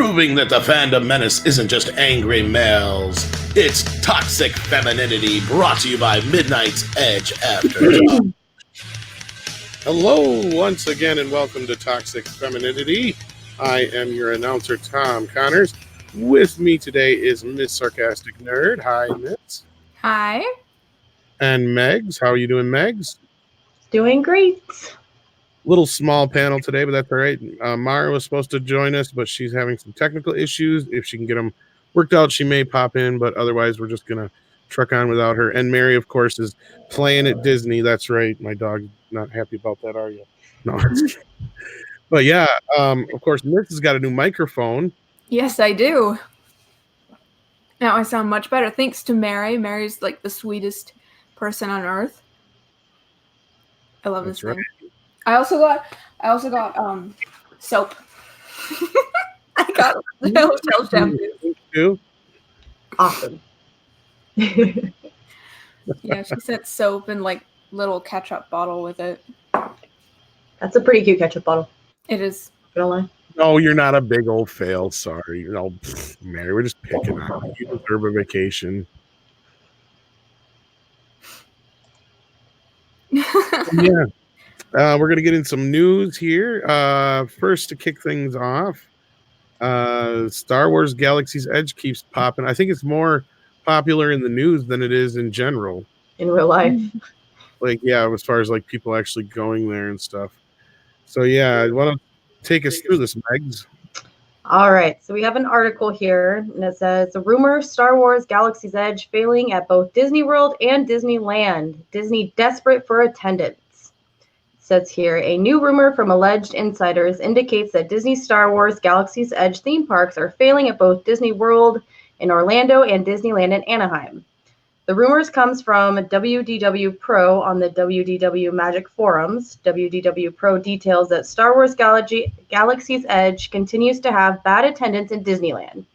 proving that the fandom menace isn't just angry males. It's Toxic Femininity, brought to you by Midnight's Edge After Dark. Hello, once again, and welcome to Toxic Femininity. I am your announcer, Tom Connors. With me today is Miss Sarcastic Nerd. Hi, Miss. Hi. And Megs. How are you doing, Megs? Doing great. Little small panel today, but that's all right. Mara was supposed to join us, but she's having some technical issues. If she can get them worked out, she may pop in, but otherwise we're just going to truck on without her. And Mary, of course, is playing at Disney. That's right. My dog's not happy about that, are you? No. But yeah, of course, Miss has got a new microphone. Yes, I do. Now I sound much better. Thanks to Mary. Mary's like the sweetest person on earth. I love this thing. I also got soap. I got hotel shampoo. Awesome. Yeah, she sent soap and like little ketchup bottle with it. That's a pretty cute ketchup bottle. It is. Don't lie. No, you're not a big old fail. Sorry. Mary, we're just picking on you. You deserve a vacation. Yeah. We're going to get in some news here. First, to kick things off, Star Wars Galaxy's Edge keeps popping. I think it's more popular in the news than it is in general. In real life. Like, yeah, as far as like people actually going there and stuff. So, yeah, why don't you take us through this, Megs? All right. So we have an article here, and it says, the rumor Star Wars Galaxy's Edge failing at both Disney World and Disneyland. Disney desperate for attendance. Says here, a new rumor from alleged insiders indicates that Disney Star Wars Galaxy's Edge theme parks are failing at both Disney World in Orlando and Disneyland in Anaheim. The rumors comes from WDW Pro on the WDW Magic forums. WDW Pro details that Star Wars Galaxy's Edge continues to have bad attendance in Disneyland.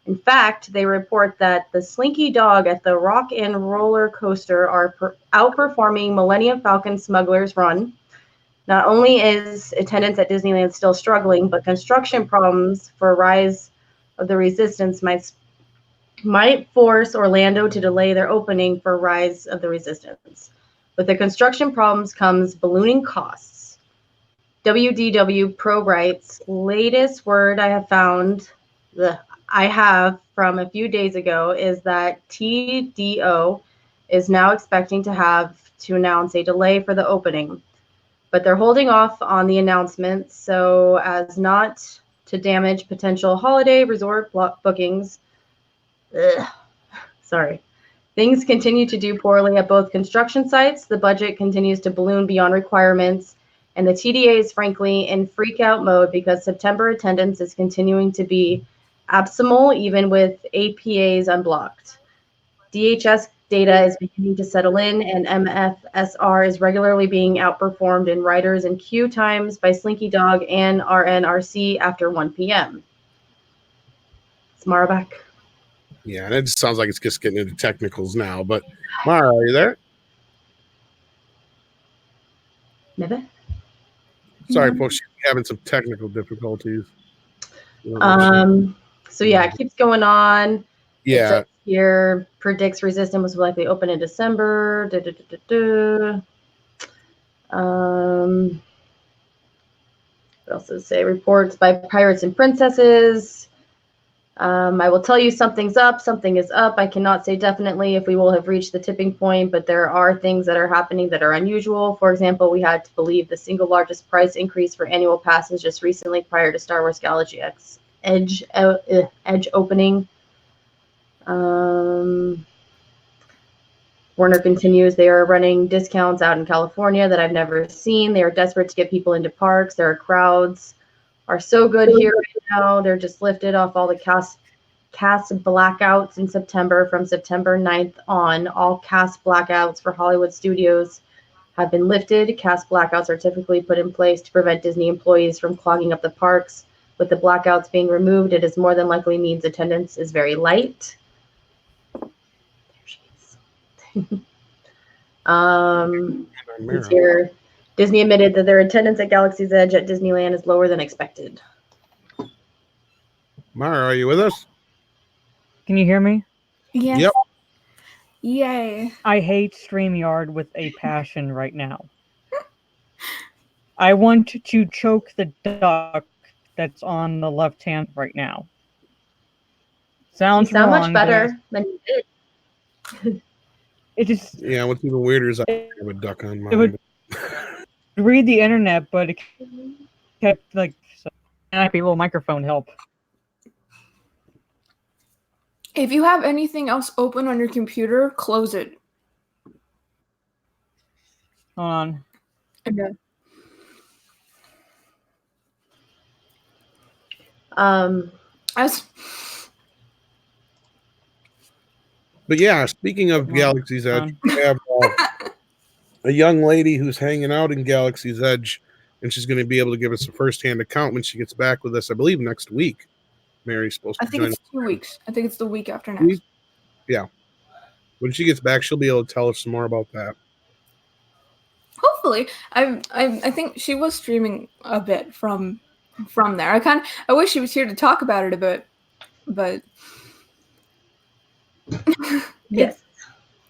In fact, they report that the Slinky Dog at the Rock and Roller Coaster are outperforming Millennium Falcon Smuggler's Run. Not only is attendance at Disneyland still struggling, but construction problems for Rise of the Resistance might force Orlando to delay their opening for Rise of the Resistance. With the construction problems comes ballooning costs. WDW Pro writes, latest word I have from a few days ago is that TDO is now expecting to announce a delay for the opening. But they're holding off on the announcement so as not to damage potential holiday resort bookings. Things continue to do poorly at both construction sites. The budget continues to balloon beyond requirements, and the TDA is frankly in freak-out mode because September attendance is continuing to be abysmal even with APAs unblocked. DHS data is beginning to settle in, and MFSR is regularly being outperformed in riders and queue times by Slinky Dog and RNRC after 1 p.m. It's Mara back. Yeah, and it just sounds like it's just getting into technicals now. But Mara, are you there? Never. Sorry, folks, she's having some technical difficulties. So yeah, it keeps going on. Yeah. Here predicts Resistance was likely open in December. What else does it say? Reports by Pirates and Princesses. I will tell you something's up. Something is up. I cannot say definitely if we will have reached the tipping point, but there are things that are happening that are unusual. For example, we had to believe the single largest price increase for annual passes just recently prior to Star Wars Galaxy Edge opening. Warner continues, they are running discounts out in California that I've never seen. They are desperate to get people into parks. Their crowds are so good here right now. They're just lifted off all the cast blackouts in September. From September 9th on, all cast blackouts for Hollywood studios have been lifted. Cast blackouts are typically put in place to prevent Disney employees from clogging up the parks. With the blackouts being removed, it is more than likely means attendance is very light. Here, Disney admitted that their attendance at Galaxy's Edge at Disneyland is lower than expected. Mara, are you with us? Can you hear me? Yes. Yep. Yay. I hate StreamYard with a passion right now. I want to choke the duck that's on the left hand right now. Sounds You sound wrong, much better than you did. It just Yeah, what's even weirder is I have a duck on mine. would read the internet, but it kept like and a little microphone help. If you have anything else open on your computer, close it. Hold on. Okay. But yeah, speaking of Galaxy's Edge, we have a young lady who's hanging out in Galaxy's Edge, and she's going to be able to give us a first-hand account when she gets back with us, I believe, next week. Mary's supposed to I think join it's us. 2 weeks. I think it's the week after next. Yeah. When she gets back, she'll be able to tell us some more about that. Hopefully. I think she was streaming a bit from there. I wish she was here to talk about it a bit, but Yes.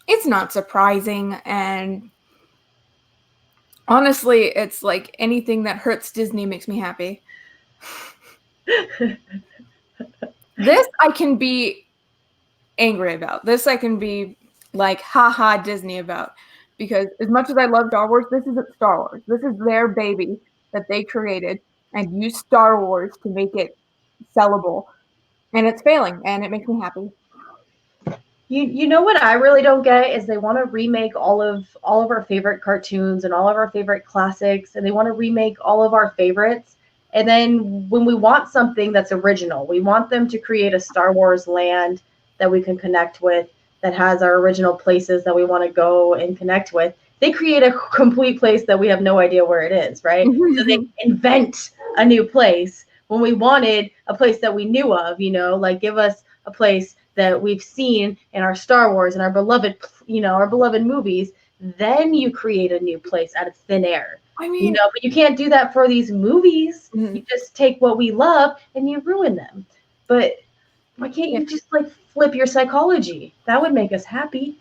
it's not surprising, and honestly, it's like anything that hurts Disney makes me happy. This I can be angry about. This I can be like, haha, Disney about. Because as much as I love Star Wars, this isn't Star Wars. This is their baby that they created and used Star Wars to make it sellable. And it's failing, and it makes me happy. You know what I really don't get is they want to remake all of our favorite cartoons and all of our favorite classics, and they want to remake all of our favorites. And then when we want something that's original, we want them to create a Star Wars land that we can connect with, that has our original places that we want to go and connect with. They create a complete place that we have no idea where it is, right? So they invent a new place when we wanted a place that we knew of, like give us a place that we've seen in our Star Wars and our beloved movies. Then you create a new place out of thin air. I mean, but you can't do that for these movies. Mhm. You just take what we love and you ruin them. But why can't you just like flip your psychology? That would make us happy.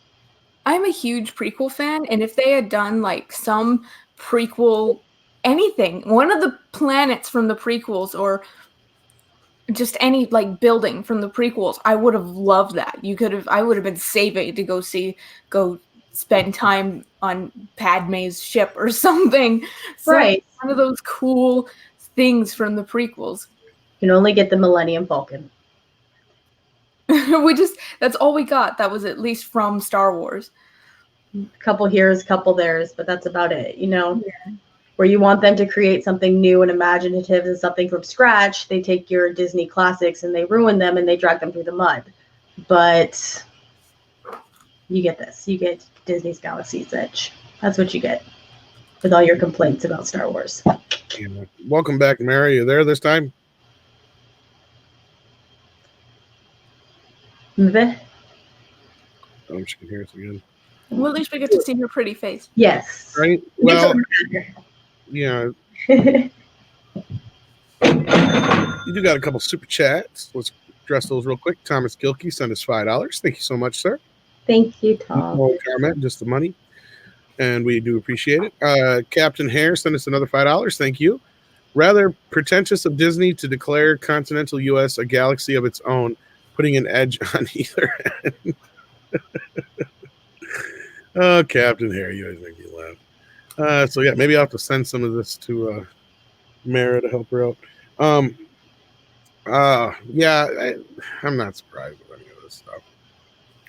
I'm a huge prequel fan, and if they had done like some prequel anything, one of the planets from the prequels or just any like building from the prequels, I would have loved that. I would have been saving to go spend time on Padme's ship or something. Right. One of those cool things from the prequels. You can only get the Millennium Falcon. That's all we got. That was at least from Star Wars. A couple here's, couple there's, but that's about it, Where you want them to create something new and imaginative and something from scratch, they take your Disney classics and they ruin them and they drag them through the mud. But you get this. You get Disney's Galaxy's Edge. That's what you get with all your complaints about Star Wars. Yeah. Welcome back, Mary. You there this time? Mve? Oh, she can hear us again. Well, at least we get to see her pretty face. Yes. Right? Well, yeah. You do got a couple super chats. Let's address those real quick. Thomas Gilkey sent us $5. Thank you so much, sir. Thank you, Tom. No comment, just the money. And we do appreciate it. Captain Hare sent us another $5. Thank you. Rather pretentious of Disney to declare continental U.S. a galaxy of its own, putting an edge on either end. Oh, Captain Hare, you always make me laugh. So yeah, maybe I'll have to send some of this to Mara to help her out. Yeah, I'm not surprised with any of this stuff.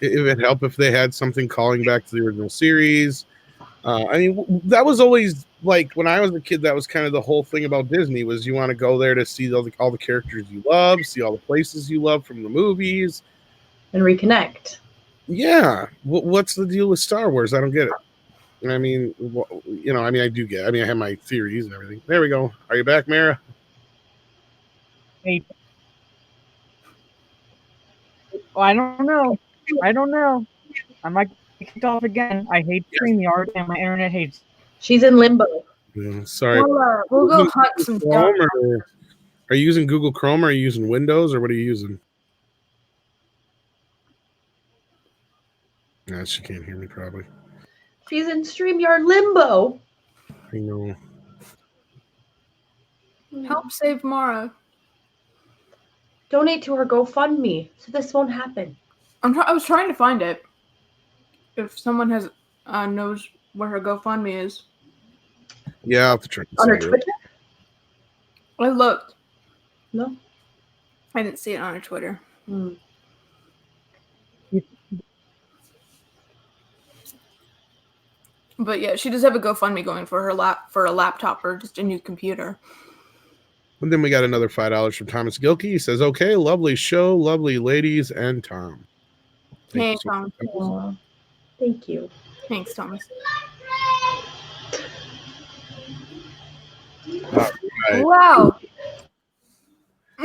It would help if they had something calling back to the original series. I mean, that was always like when I was a kid. That was kind of the whole thing about Disney was you want to go there to see all the characters you love, see all the places you love from the movies, and reconnect. Yeah, what's the deal with Star Wars? I don't get it. I mean, I do get it. I mean, I have my theories and everything. There we go. Are you back, Mara? Hey. Well, I don't know. I might get kicked off again. I hate StreamYard and my internet hates. She's in limbo. Yeah, sorry. We'll go hunt some stuff. Are Are you using Google Chrome or are you using Windows or what are you using? No, she can't hear me probably. She's in StreamYard limbo. I know. Help save Mara. Donate to her GoFundMe so this won't happen. I was trying to find it. If someone has knows where her GoFundMe is. Yeah, I'll have to try. On her Twitter? I looked. No. I didn't see it on her Twitter. But yeah, she does have a GoFundMe going for a laptop or just a new computer. And then we got another $5 from Thomas Gilkey. He says, "Okay, lovely show, lovely ladies, and Tom." Hey, Tom. Thank you. Thanks, Thomas. Right. Wow.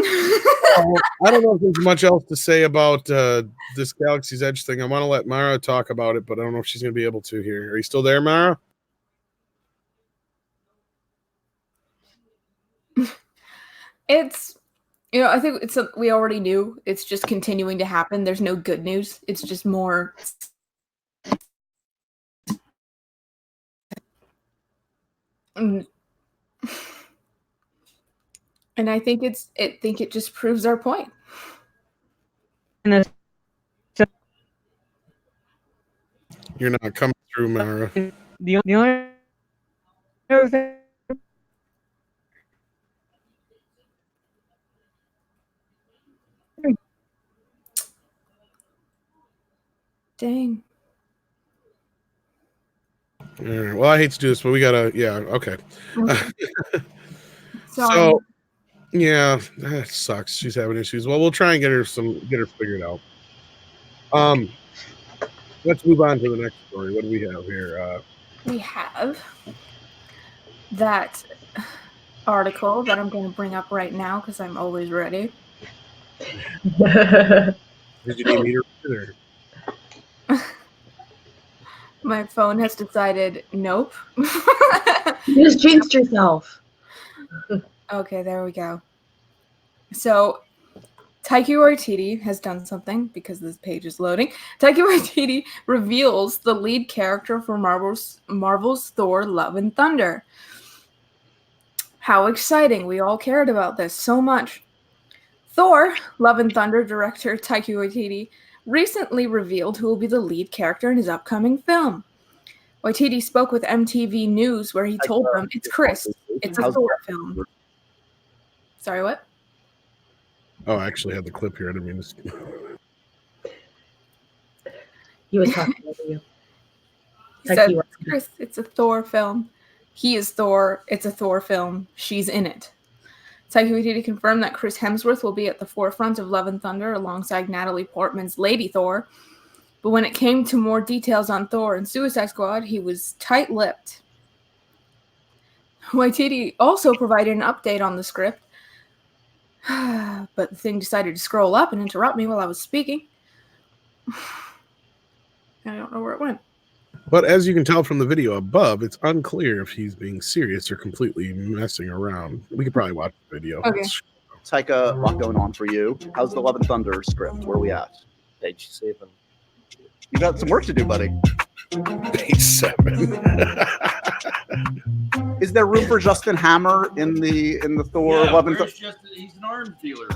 I don't know if there's much else to say about this Galaxy's Edge thing. I want to let Mara talk about it, but I don't know if she's going to be able to here. Are you still there, Mara? It's, I think we already knew. It's just continuing to happen. There's no good news. It's just more. And I think it just proves our point. And You're not coming through, Mara. the only other thing. Dang. All right. Well, I hate to do this, but we gotta. Yeah. Okay. Sorry. So, yeah, that sucks. She's having issues. Well, we'll try and get her figured out. Let's move on to the next story. What do we have here? We have that article that I'm going to bring up right now because I'm always ready. Did you need me to read it? My phone has decided nope. You just jinxed yourself. Okay, there we go. So, Taika Waititi has done something because this page is loading. Taika Waititi reveals the lead character for Marvel's Thor: Love and Thunder. How exciting. We all cared about this so much. Thor: Love and Thunder director Taika Waititi recently revealed who will be the lead character in his upcoming film. Waititi spoke with MTV News where he told them it's Chris. It's a Thor film. Sorry, what? Oh, I actually had the clip here. I didn't mean to. He was talking about you. He said, Chris, it's a Thor film. He is Thor. It's a Thor film. She's in it. Taika Waititi confirmed that Chris Hemsworth will be at the forefront of Love and Thunder alongside Natalie Portman's Lady Thor. But when it came to more details on Thor and Suicide Squad, he was tight-lipped. Waititi also provided an update on the script, but the thing decided to scroll up and interrupt me while I was speaking. I don't know where it went. But as you can tell from the video above, it's unclear if he's being serious or completely messing around. We could probably watch the video. Okay. Taika, a lot going on for you. How's the Love and Thunder script? Where are we at? Page 7. You got some work to do, buddy. Page 7. Is there room for Justin Hammer in the Thor Love and Thunder? He's an arms dealer.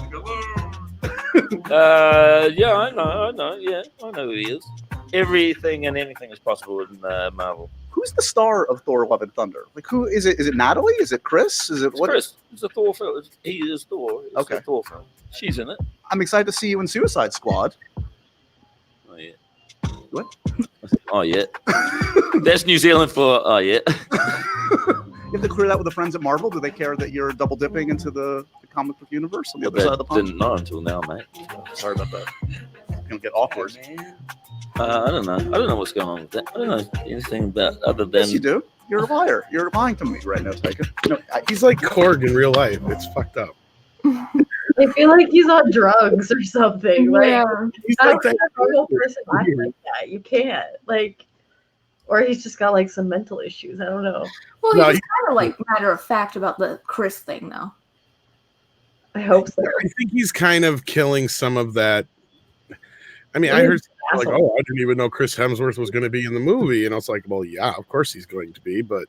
Yeah, I know. Yeah, I know who he is. Everything and anything is possible in Marvel. Who's the star of Thor: Love and Thunder? Like, who is it? Is it Natalie? Is it Chris? Is it It's what? Chris. It's a Thor film. He is Thor. It's Okay. a Thor film. She's in it. I'm excited to see you in Suicide Squad. Oh yeah. What? Oh yeah. That's New Zealand for oh yeah. You have to clear that with the friends at Marvel. Do they care that you're double dipping into the comic book universe on the other side of the pond? Didn't know until now, mate. Sorry about that. It's gonna get awkward. I don't know. I don't know what's going on with that. I don't know anything about other than. Yes, you do. You're a liar. You're lying to me right now, Taika. No, He's like Korg in real life. It's fucked up. I feel like he's on drugs or something. Like, Yeah. He's I like don't think that. a normal person acts like that. You can't. Like, or he's just got like some mental issues. I don't know. Well, No, he's kind of like matter of fact about the Chris thing, though. I hope so. I think he's kind of killing some of that. I mean, I He's heard an like, asshole. oh, I didn't even know Chris Hemsworth was going to be in the movie, and I was like, well, yeah, of course he's going to be, but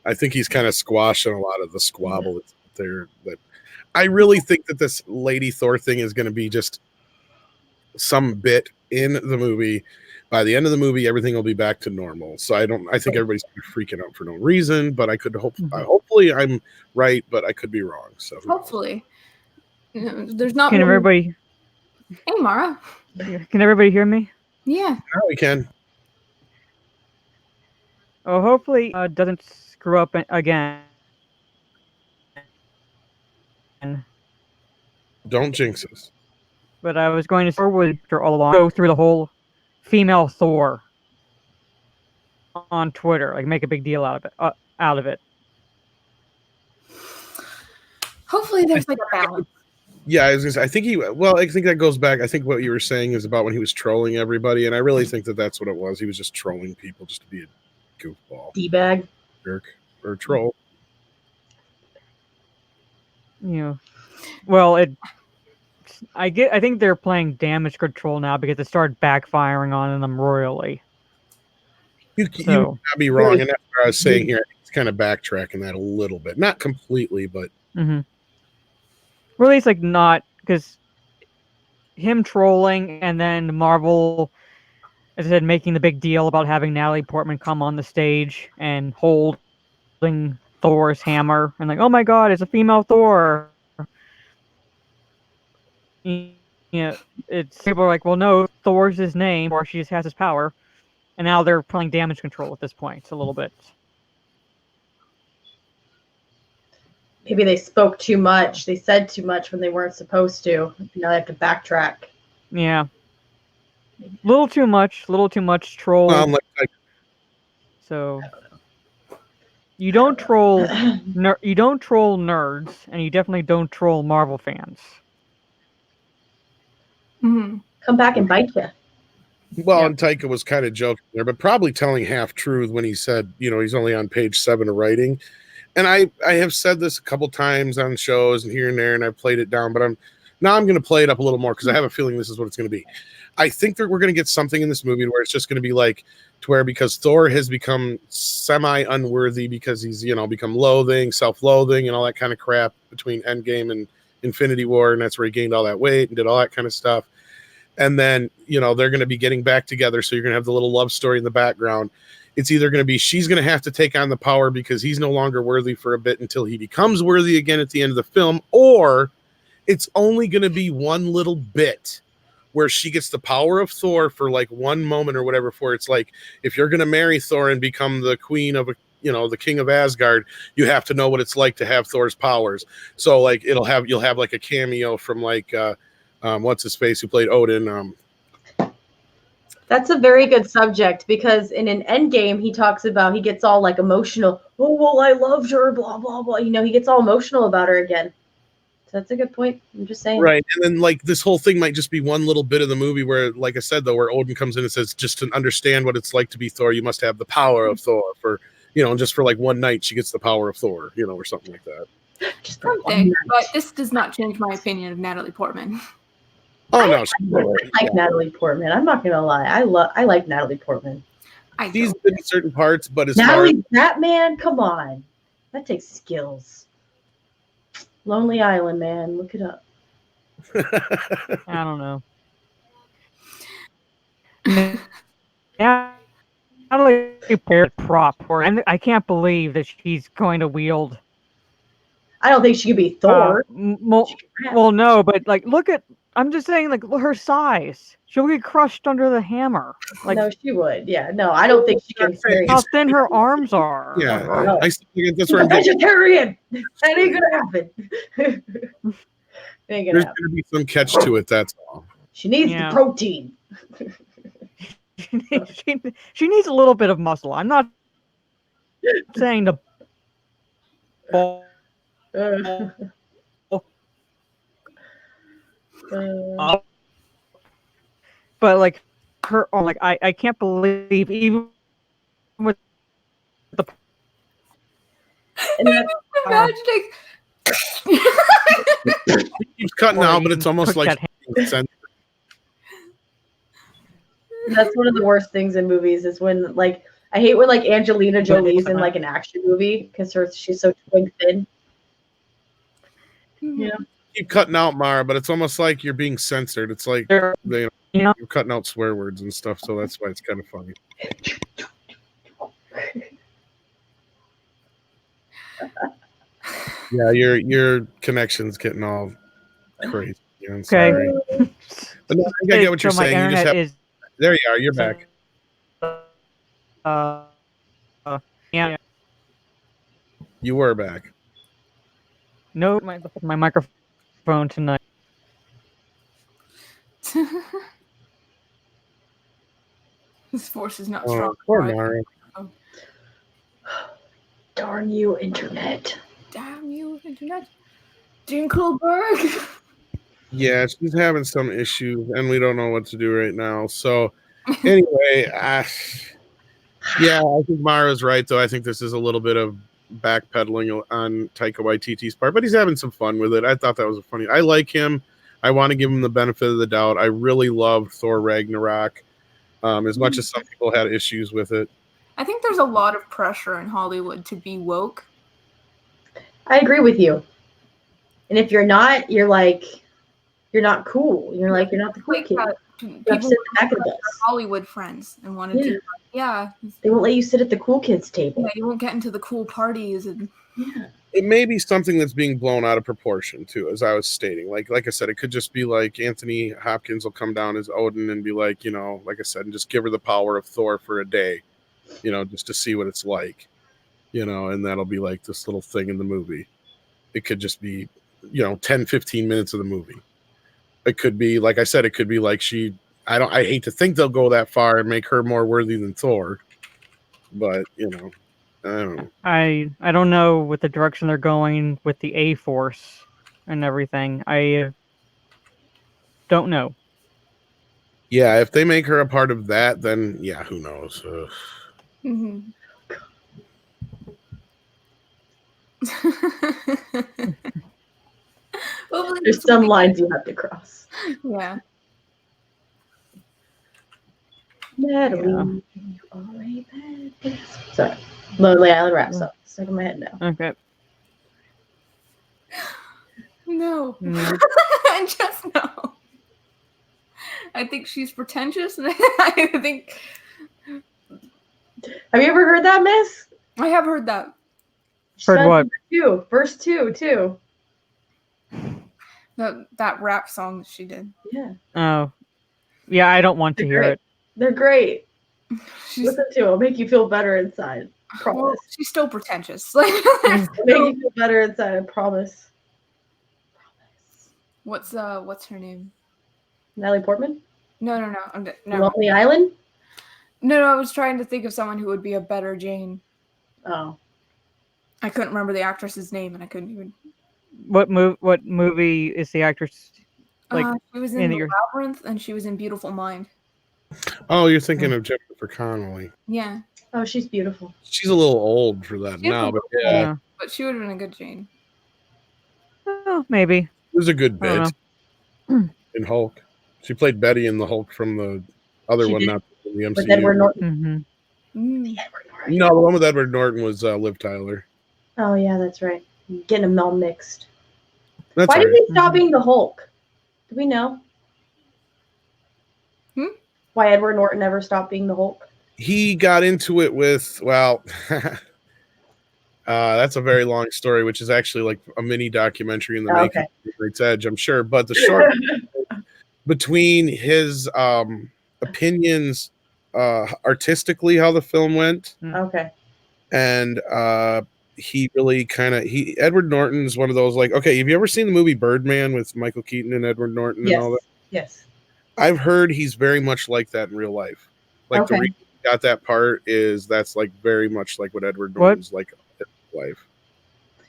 I think he's kind of squashing a lot of the squabble that's there. But I really think that this Lady Thor thing is going to be just some bit in the movie. By the end of the movie, everything will be back to normal. So I think everybody's freaking out for no reason, but I could hopefully I'm right, but I could be wrong. So Hopefully. There's not. Can everybody? Hey, Mara. Can everybody hear me? Yeah. now we can. Oh, hopefully doesn't screw up again. Don't jinx us. But I was going to start with all along, go through the whole female Thor on Twitter, like make a big deal out of it. Hopefully there's like a balance. Yeah, I was gonna say, I think that goes back. I think what you were saying is about when he was trolling everybody, and I really think that that's what it was. He was just trolling people just to be a goofball, D-bag. jerk, or troll. Well, I think they're playing damage control now because it started backfiring on them royally. You would not be wrong, and that's what I was saying here. It's kind of backtracking that a little bit, not completely, but or at least like not, because him trolling and then Marvel, as I said, making the big deal about having Natalie Portman come on the stage and holding Thor's hammer and like, oh my god, it's a female Thor. It's people are like, well, no, Thor's his name, or she just has his power, and now they're playing damage control at this point a little bit. Maybe they spoke too much. They said too much when they weren't supposed to. Now they have to backtrack. Yeah, little too much troll. So you don't troll, you don't troll nerds, and you definitely don't troll Marvel fans. Come back and bite you. Well, and Taika was kind of joking there, but probably telling half truth when he said, he's only on page 7 of writing. And I have said this a couple times on shows and here and there, and I've played it down, but I'm going to play it up a little more because I have a feeling this is what it's going to be. I think that we're going to get something in this movie where it's just going to be like, to where because Thor has become semi-unworthy because he's, become self-loathing and all that kind of crap between Endgame and Infinity War, and that's where he gained all that weight and did all that kind of stuff. And then, they're going to be getting back together, so you're going to have the little love story in the background. It's either going to be she's going to have to take on the power because he's no longer worthy for a bit until he becomes worthy again at the end of the film, or it's only going to be one little bit where she gets the power of Thor for like one moment or whatever, for it's like, if you're going to marry Thor and become the queen of the king of Asgard, you have to know what it's like to have Thor's powers. So like you'll have like a cameo from like what's his face who played Odin. That's a very good subject because in an Endgame, he talks about, he gets all like emotional. Oh, well, I loved her, blah, blah, blah. He gets all emotional about her again. So that's a good point. I'm just saying. Right. And then like this whole thing might just be one little bit of the movie where, like I said, though, where Odin comes in and says, just to understand what it's like to be Thor, you must have the power of Thor for, and just for like one night, she gets the power of Thor, or something like that. Just something, but this does not change my opinion of Natalie Portman. Oh no, I like Natalie Portman. I'm not gonna lie. I like Natalie Portman. She's in certain parts, but as Natalie Batman, come on, that takes skills. Lonely Island, man, look it up. I don't know. Natalie Portman prop, and I can't believe that she's going to wield. I don't think she could be Thor. Well, no, but like, look at. I'm just saying, like, her size. She'll get crushed under the hammer. Like, no, she would. Yeah, no, I don't think she can. How thin her arms are. Yeah, no. That's where I'm vegetarian. That ain't gonna happen. There's gonna be some catch to it. That's all. She needs the protein. she needs a little bit of muscle. I'm not saying to. But like her, like I can't believe even with the. I'm imagining He keeps cutting Or out, but even it's almost cook like that That's one of the worst things in movies is when like I hate when like Angelina Jolie's in like an action movie because she's so twig thin. Yeah. keep cutting out, Mara, but it's almost like you're being censored. It's like there, they, you know, you're cutting out swear words and stuff, so that's why it's kind of funny. Yeah, your connection's getting all crazy. I'm okay. sorry. But no, I get what you're So my saying. You just internet have is there you are, you're back. Yeah. You were back. No, my microphone tonight. His force is not Oh, strong. poor Right? Mara. Darn you, internet. Damn you, internet. Dinkelberg. Yeah, she's having some issues, and we don't know what to do right now. So, anyway, yeah, I think Mara's right, though. I think this is a little bit of backpedaling on Taika Waititi's part, but he's having some fun with it. I thought that was funny. I like him. I want to give him the benefit of the doubt. I really loved Thor Ragnarok, as much as some people had issues with it. I think there's a lot of pressure in Hollywood to be woke. I agree with you. And if you're not, you're not cool. You're like you're not the cool Like kid. people You have to sit at the back of the are bus. Hollywood friends and want to do They won't let you sit at the cool kids table. yeah, you won't get into the cool parties and Yeah. It may be something that's being blown out of proportion too, as I was stating. Like I said, it could just be like Anthony Hopkins will come down as Odin and be like, like I said, and just give her the power of Thor for a day, just to see what it's like, and that'll be like this little thing in the movie. It could just be, 10, 15 minutes of the movie. It could be, like I said, it could be like I hate to think they'll go that far and make her more worthy than Thor, but I don't know. I don't know what the direction they're going with the A Force and everything. I don't know. Yeah, if they make her a part of that, then yeah, who knows? Hopefully There's some lines you have to cross. Yeah. Natalie, you are a bad bitch. Sorry. Lonely Island wraps up. Stuck in my head now. Okay. No. Yeah. Just no. I think she's pretentious, and I think Have you ever heard that, Miss? I have heard that. Heard what? Verse 2, too. That rap song that she did. Yeah. Oh. Yeah, I don't want to hear it. They're great. She's, Listen to it. It'll make you feel better inside. Promise. well, she's still pretentious. Like, It'll make you feel better inside. I promise. what's her name? Natalie Portman? No. No. Lonely Island? No, I was trying to think of someone who would be a better Jane. Oh. I couldn't remember the actress's name, and I couldn't even. What movie is the actress? Like she was in The Labyrinth, and she was in Beautiful Mind. Oh, you're thinking of Jennifer Connelly. Yeah. Oh, she's beautiful. She's a little old for that She's now, but yeah. But she would have been a good Jane. Oh, maybe. it was a good I don't bit know. in Hulk. She played Betty in the Hulk from the other She one, did. not in the MCU. With Edward Norton. Mm-hmm. Edward Norton. No, the one with Edward Norton was Liv Tyler. Oh, yeah, that's right. Getting them all mixed. That's Why right. did he stop being the Hulk? Do we know? Why Edward Norton never stopped being the Hulk? He got into it with, well, that's a very long story, which is actually like a mini documentary in the making of The Great Edge, I'm sure. But the short between his opinions artistically, how the film went, Okay. and he really Edward Norton's one of those, like, okay, have you ever seen the movie Birdman with Michael Keaton and Edward Norton and all that? Yes. I've heard he's very much like that in real life. Like the reason he got that part is that's like very much like what Edward Norton's like in real life.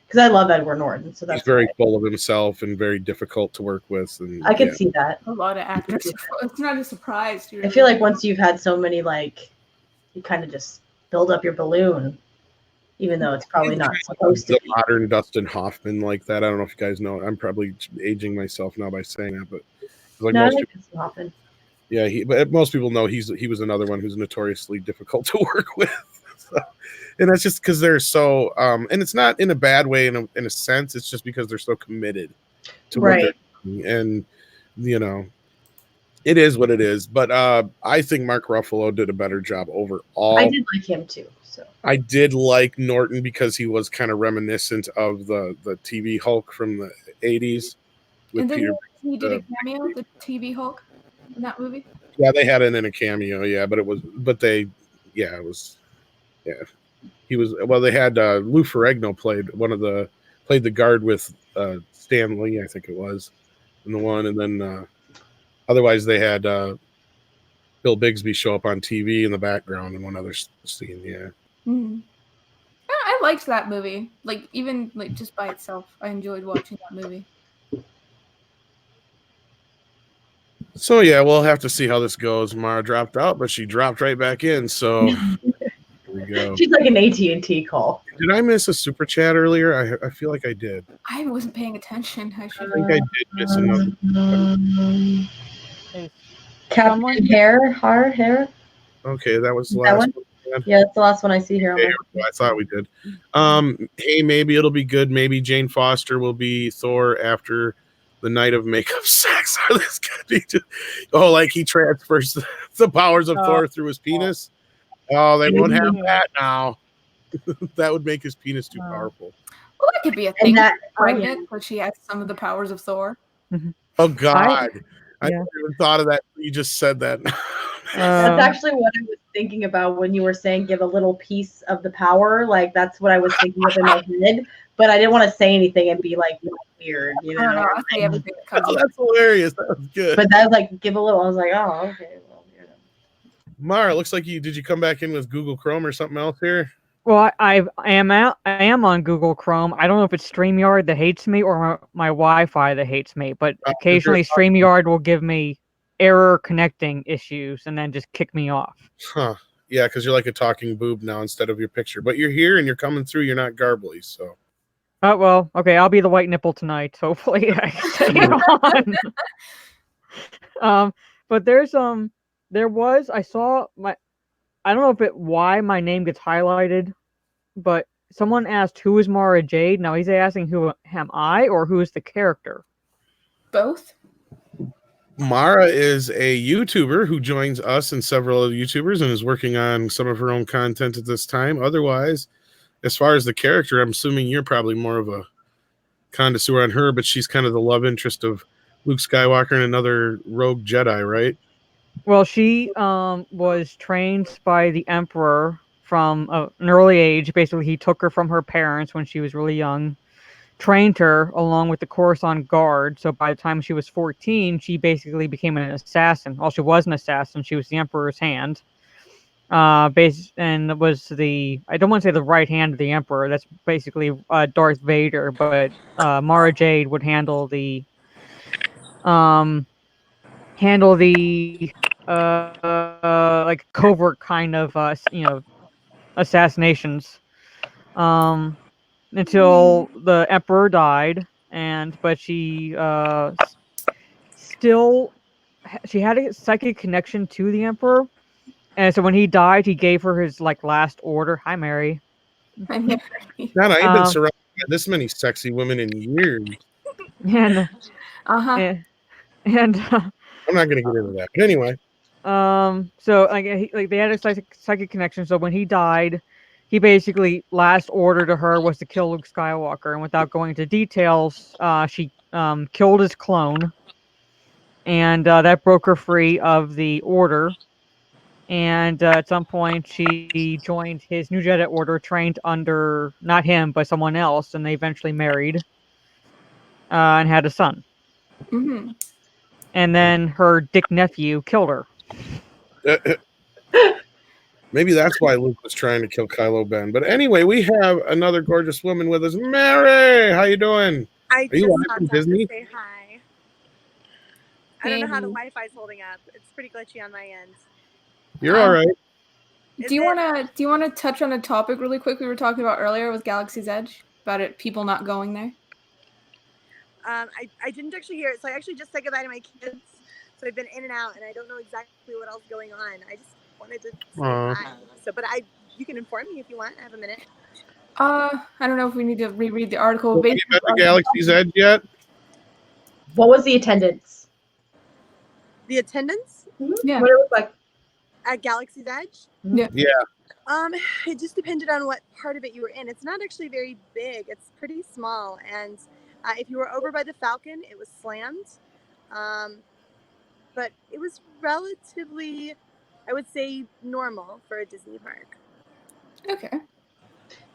Because I love Edward Norton, so that's he's very full of himself and very difficult to work with. And I could see that. A lot of actors. It's not a surprise. I feel like once you've had so many, like, you kind of just build up your balloon. even though it's probably not supposed to The be. modern Dustin Hoffman like that. I don't know if you guys know. I'm probably aging myself now by saying that, but like No, I most like people, Dustin Hoffman. yeah, but most people know he was another one who's notoriously difficult to work with. So, and that's just because they're so and it's not in a bad way in a sense. It's just because they're so committed to what they're doing, and you know, it is what it is. But I think Mark Ruffalo did a better job overall. I did like him too. So I did like Norton because he was kind of reminiscent of the TV Hulk from the 80s with And then Peter. he did a cameo, the TV Hulk, in that movie. Yeah, they had it in a cameo. Yeah, but it was he was. Well, they had Lou Ferrigno played the guard with Stan Lee, I think it was, in the one, and then otherwise they had Bill Bixby show up on TV in the background in one other scene. Yeah. Mm. I liked that movie. Like even like just by itself, I enjoyed watching that movie. So yeah, we'll have to see how this goes. Mara dropped out, but she dropped right back in. So here we go. she's like an AT&T call. Did I miss a super chat earlier? I feel like I did. I wasn't paying attention. I should. I think I did miss another. Captain Hair. Okay, that was the That last one? one. Yeah, that's the last one I see here. Okay, I thought we did. Hey, maybe it'll be good. Maybe Jane Foster will be Thor after the night of makeup sex. This could be just, like he transfers the powers of Thor through his penis. Oh, they won't have that now. That would make his penis too powerful. Well, that could be a thing. Pregnant, but she has some of the powers of Thor. Oh God, I never even thought of that. You just said that. That's actually what I was thinking about when you were saying give a little piece of the power. Like that's what I was thinking of in my head, but I didn't want to say anything and be like weird, you know. I'll say everything. Oh, that's hilarious. That was good. But that was like give a little. I was like, oh, okay. Well, you know. Mara, looks like did you come back in with Google Chrome or something else here? Well, I am on Google Chrome. I don't know if it's StreamYard that hates me or my Wi-Fi that hates me, but occasionally StreamYard will give me error connecting issues and then just kick me off. Huh. Yeah, because you're like a talking boob now instead of your picture. But you're here and you're coming through. You're not garbly, so. Oh, well, okay. I'll be the white nipple tonight. Hopefully I stay on. But I saw I don't know why my name gets highlighted, but someone asked who is Mara Jade. Now he's asking who am I or who is the character? Both. Mara is a YouTuber who joins us and several other YouTubers and is working on some of her own content at this time. Otherwise, as far as the character, I'm assuming you're probably more of a connoisseur on her, but she's kind of the love interest of Luke Skywalker and another rogue Jedi, right? Well, she was trained by the Emperor from an early age. Basically, he took her from her parents when she was really young, trained her along with the Coruscant Guard. So by the time she was 14, she basically became an assassin. Well, she was an assassin. She was the Emperor's hand. And was I don't want to say the right hand of the Emperor. That's basically Darth Vader. But Mara Jade would handle the like covert kind of assassinations until the Emperor died, but she she had a psychic connection to the Emperor, and so when he died he gave her his last order. Hi, Mary. I'm Mary. God, I ain't been surrounded by this many sexy women in years. And and I'm not gonna get into that. But anyway. So they had a psychic connection. So when he died, he basically last order to her was to kill Luke Skywalker. And without going into details, she killed his clone, and that broke her free of the order. And at some point, she joined his New Jedi Order, trained under not him but someone else, and they eventually married and had a son. Mm-hmm. And then her dick nephew killed her. Maybe that's why Luke was trying to kill Kylo Ben. But anyway, we have another gorgeous woman with us. Mary, how you doing? Are you watching Disney? Say hi. I don't know how the Wi-Fi's holding up. It's pretty glitchy on my end. You're all right. Do you wanna touch on a topic really quick we were talking about earlier with Galaxy's Edge about it people not going there? I didn't actually hear it, so I actually just said goodbye to my kids. So I've been in and out, and I don't know exactly what else is going on. I just wanted to say hi. So, but you can inform me if you want. I have a minute. I don't know if we need to reread the article. Have you met the Galaxy's Edge yet? What was the attendance? The attendance? Yeah. What it looked like? At Galaxy's Edge? Yeah. It just depended on what part of it you were in. It's not actually very big. It's pretty small, and if you were over by the Falcon, it was slammed. But it was relatively, I would say, normal for a Disney park. Okay.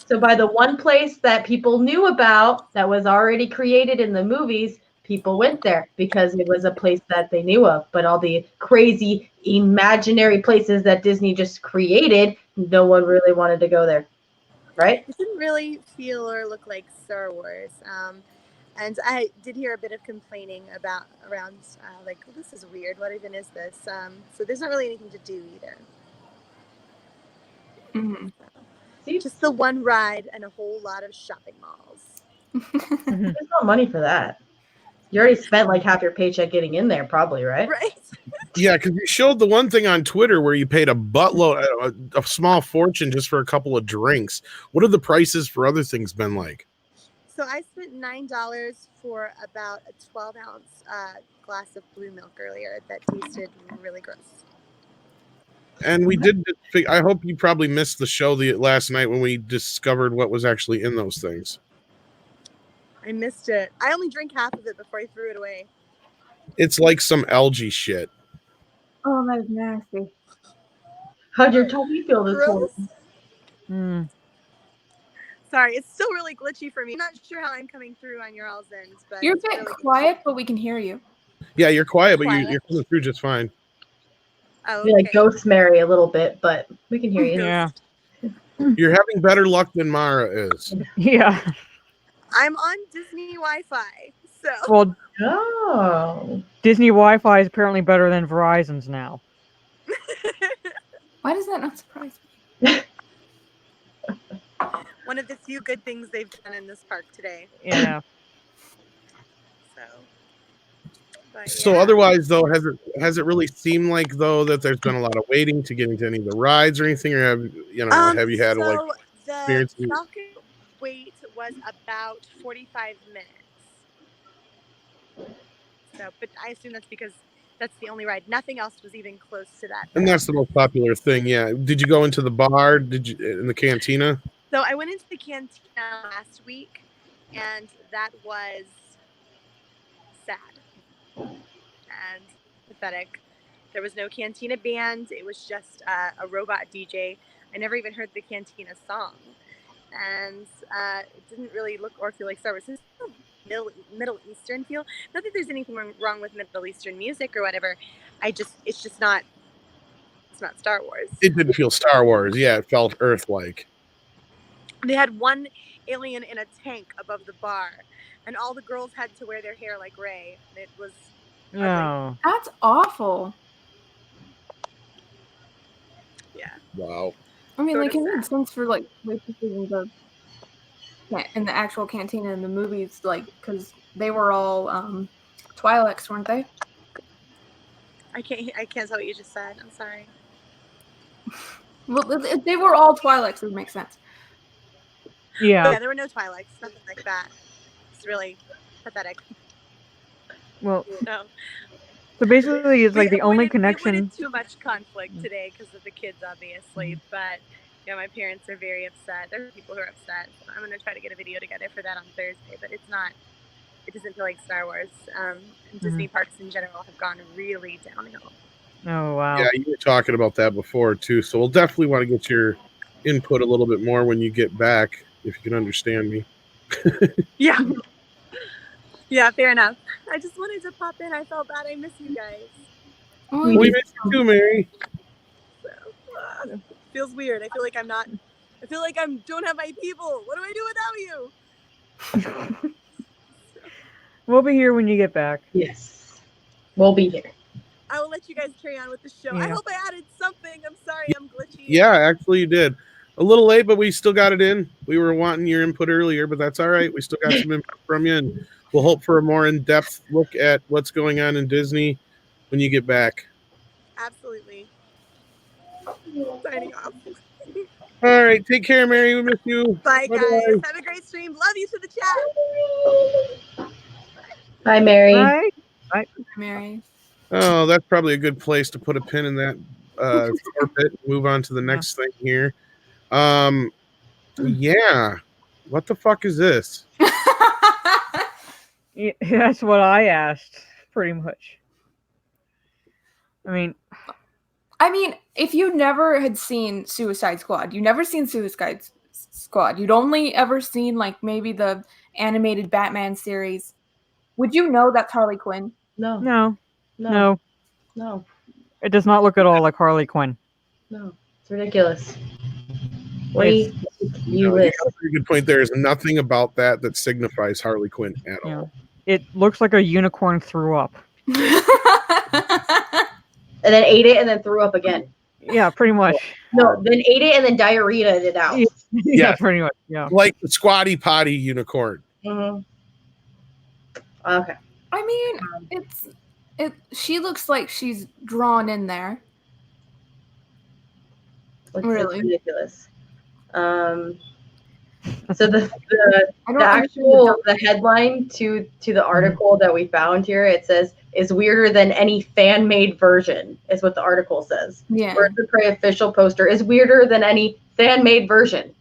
So by the one place that people knew about that was already created in the movies, people went there because it was a place that they knew of. But all the crazy imaginary places that Disney just created, no one really wanted to go there, right? It didn't really feel or look like Star Wars. And I did hear a bit of complaining around like, well, this is weird. What even is this? So there's not really anything to do either. Mm-hmm. Just the one ride and a whole lot of shopping malls. There's no money for that. You already spent like half your paycheck getting in there, probably, right? Right. Yeah, because you showed the one thing on Twitter where you paid a buttload, a small fortune just for a couple of drinks. What have the prices for other things been like? So I spent $9 for about a 12-ounce glass of blue milk earlier that tasted really gross. And we did. I hope you probably missed the show last night when we discovered what was actually in those things. I missed it. I only drank half of it before I threw it away. It's like some algae shit. Oh, that is nasty. How'd your tummy feel this Gross. morning? Sorry, it's still really glitchy for me. I'm not sure how I'm coming through on your all's end, but You're a it's bit really quiet, but we can hear you. Yeah, you're quiet, but Quiet. you're coming through just fine. Oh, You like okay. ghost Mary a little bit, but we can hear you. Yeah. You're having better luck than Mara is. Yeah. I'm on Disney Wi-Fi, so Well, Oh. Disney Wi-Fi is apparently better than Verizon's now. Why does that not surprise me? one of the few good things they've done in this park today. Yeah. So otherwise, though, has it really seemed like though that there's been a lot of waiting to get into any of the rides or anything, or have you had like experience? The Falcon wait was about 45 minutes. So, but I assume that's because that's the only ride. Nothing else was even close to that. And that's the most popular thing. Yeah. Did you go into the bar? Did you in the cantina? So I went into the cantina last week, and that was sad and pathetic. There was no cantina band. It was just a robot DJ. I never even heard the cantina song, and it didn't really look or feel like Star Wars. It's Middle Eastern feel. Not that there's anything wrong with Middle Eastern music or whatever. It's just not. It's not Star Wars. It didn't feel Star Wars. Yeah, it felt Earth-like. They had one alien in a tank above the bar, and all the girls had to wear their hair like Rey. It was No. That's awful. Yeah. Wow. I mean, Sort like, of it made sense for, like, in the actual cantina in the movies, like, because they were all Twi'leks, weren't they? I can't tell what you just said. I'm sorry. Well, if they were all Twi'leks, it would make sense. Yeah. There were no Twi'leks, nothing like that. It's really pathetic. Well, No. so basically, it's like the only We connection. avoided too much conflict today because of the kids, obviously. But yeah, my parents are very upset. There are people who are upset. So I'm gonna try to get a video together for that on Thursday. But it's not. It doesn't feel like Star Wars. Disney parks in general have gone really downhill. Oh wow. Yeah, you were talking about that before too. So we'll definitely want to get your input a little bit more when you get back, if you can understand me. Yeah. Yeah, fair enough. I just wanted to pop in. I felt bad. I miss you guys. We miss you too, Mary. So, feels weird. I feel like I'm not. I feel like I don't have my people. What do I do without you? We'll be here when you get back. Yes. We'll be here. I will let you guys carry on with the show. I Yeah. hope I added something. I'm sorry, I'm glitchy. Yeah, actually you did. A little late, but we still got it in. We were wanting your input earlier, but that's all right. We still got some input from you, and we'll hope for a more in-depth look at what's going on in Disney when you get back. Absolutely. Signing off. All right, take care, Mary. We miss you. Bye, Bye-bye. guys. Have a great stream. Love you to the chat. Hi, Mary. Right? Mary. Oh, that's probably a good place to put a pin in that bit. Move on to the next thing here. Yeah. What the fuck is this? Yeah, that's what I asked, pretty much. I mean, if you never had seen Suicide Squad, you've never seen Suicide Squad, you'd only ever seen like maybe the animated Batman series, would you know that's Harley Quinn? No. no, No. no, No. it does not look at all like Harley Quinn. No. It's ridiculous. What It's- do you You list? got a pretty good point. There is nothing about that signifies Harley Quinn at Yeah. all. It looks like a unicorn threw up. And then ate it and then threw up again. Yeah, pretty much. No, then ate it and then diarrhea'd it out. Yeah, Yeah. pretty much. Yeah. Like the Squatty Potty unicorn. Mm-hmm. Okay. I mean, she looks like she's drawn in there. It's Really? ridiculous. So the I don't actual the headline to the article that we found here, it says is weirder than any fan made version is what the article says. Yeah. Birds of Prey official poster is weirder than any fan made version.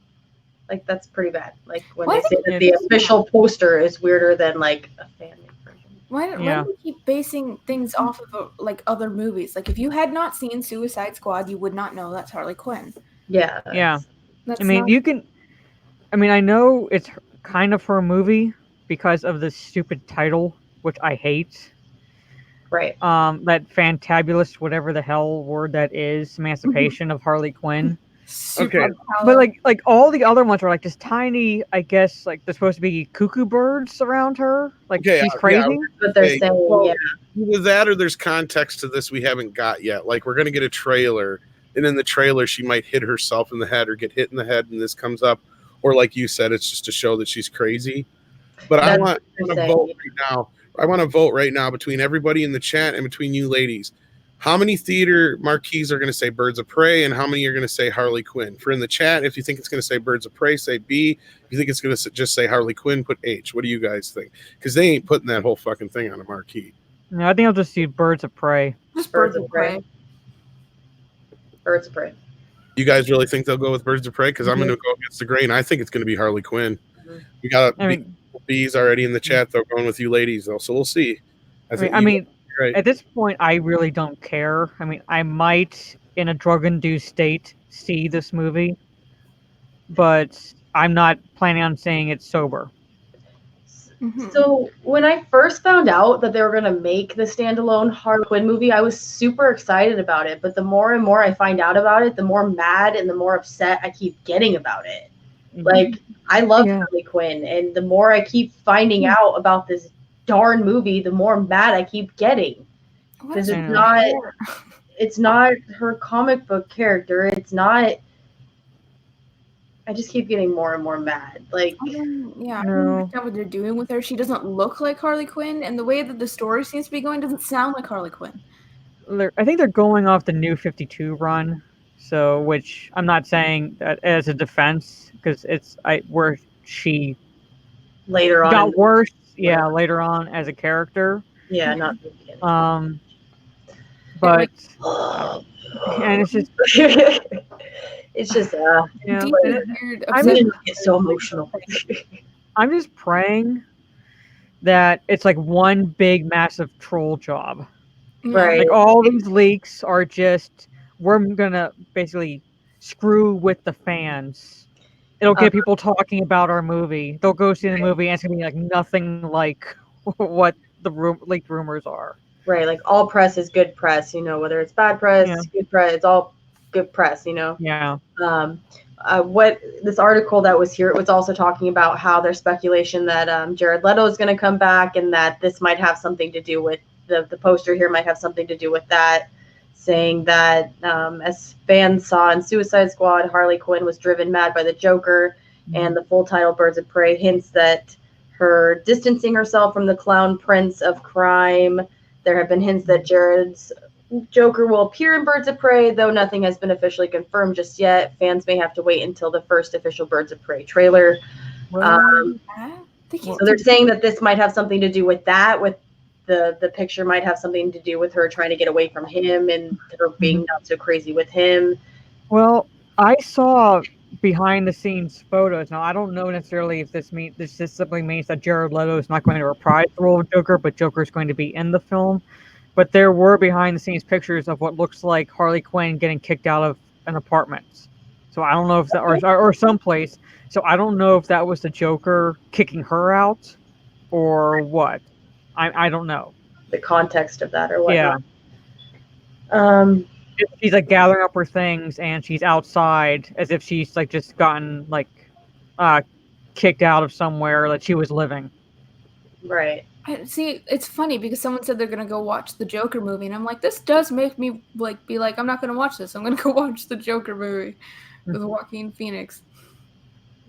Like that's pretty bad. Like when Why they say that the did- official poster is weirder than like a fan made version. Why Yeah. do we keep basing things off of like other movies? Like if you had not seen Suicide Squad, you would not know that's Harley Quinn. Yeah. Yeah. That's I mean, not- you can. I mean, I know it's kind of her movie because of the stupid title, which I hate. Right. That fantabulous, whatever the hell word that is, emancipation of Harley Quinn. super Okay. power. But like all the other ones are like just tiny. I guess like they're supposed to be cuckoo birds around her. Like Okay, she's yeah, crazy. But they're Okay, saying, well, yeah. Either that or there's context to this we haven't got yet. Like we're gonna get a trailer, and in the trailer she might hit herself in the head or get hit in the head, and this comes up. Or like you said, it's just to show that she's crazy. But I That's want what to they're vote saying. right now. I want to vote right now between everybody in the chat and between you ladies. How many theater marquees are going to say Birds of Prey, and how many are going to say Harley Quinn? For in the chat, if you think it's going to say Birds of Prey, say B. If you think it's going to just say Harley Quinn, put H. What do you guys think? Because they ain't putting that whole fucking thing on a marquee. No, I think I'll just see Birds of Prey. just Birds of Prey. Birds of Prey. You guys really think they'll go with Birds of Prey? Because I'm going to go against the grain. I think it's going to be Harley Quinn. We got I mean, B's already in the chat, though, going with you ladies, though. So we'll see. I mean, right. at this point, I really don't care. I mean, I might, in a drug-induced state, see this movie, but I'm not planning on seeing it sober. Mhm. So when I first found out that they were going to make the standalone Harley Quinn movie, I was super excited about it. But the more and more I find out about it, the more mad and the more upset I keep getting about it. Like, I love Yeah. Harley Quinn, and the more I keep finding out about this darn movie, the more mad I keep getting. What Because is it's it not, for? it's not her comic book character. It's not. I just keep getting more and more mad. Like, I don't No. understand what they're doing with her. She doesn't look like Harley Quinn, and the way that the story seems to be going doesn't sound like Harley Quinn. I think they're going off the New 52 run, so which I'm not saying that as a defense because it's where she later on, got worse. Yeah, later on as a character. yeah, not the beginning. But Oh. and it's just It's just yeah, Deep and and weird I I obsession. get so emotional. I'm just praying that it's like one big massive troll job. Yeah. Right. Like all these leaks are just we're gonna basically screw with the fans. It'll get people talking about our movie. They'll go see the movie and it's gonna be like nothing like what the leaked rumors are. Right, like all press is good press, you know, whether it's bad press, Yeah. good press, it's all good press, you know. Yeah. What this article that was here, it was also talking about how there's speculation that Jared Leto is going to come back and that this might have something to do with the poster here might have something to do with that, saying that as fans saw in Suicide Squad, Harley Quinn was driven mad by the Joker, and the full title Birds of Prey hints that her distancing herself from the clown prince of crime. There have been hints that Jared's Joker will appear in Birds of Prey, though nothing has been officially confirmed just yet. Fans may have to wait until the first official Birds of Prey trailer. So they're saying that this might have something to do with that, with the picture might have something to do with her trying to get away from him and her being not so crazy with him. Well, I saw behind the scenes photos. Now I don't know necessarily if this just simply means that Jared Leto is not going to reprise the role of Joker, but Joker is going to be in the film. But there were behind the scenes pictures of what looks like Harley Quinn getting kicked out of an apartment. So I don't know if that or someplace. So I don't know if that was the Joker kicking her out or what. I don't know the context of that or whatnot. Yeah. She's like gathering up her things and she's outside as if she's like just gotten like kicked out of somewhere that she was living. Right. See, it's funny because someone said they're gonna go watch the Joker movie, and I'm like, this does make me like be like, I'm not gonna watch this. I'm gonna go watch the Joker movie with Joaquin Phoenix.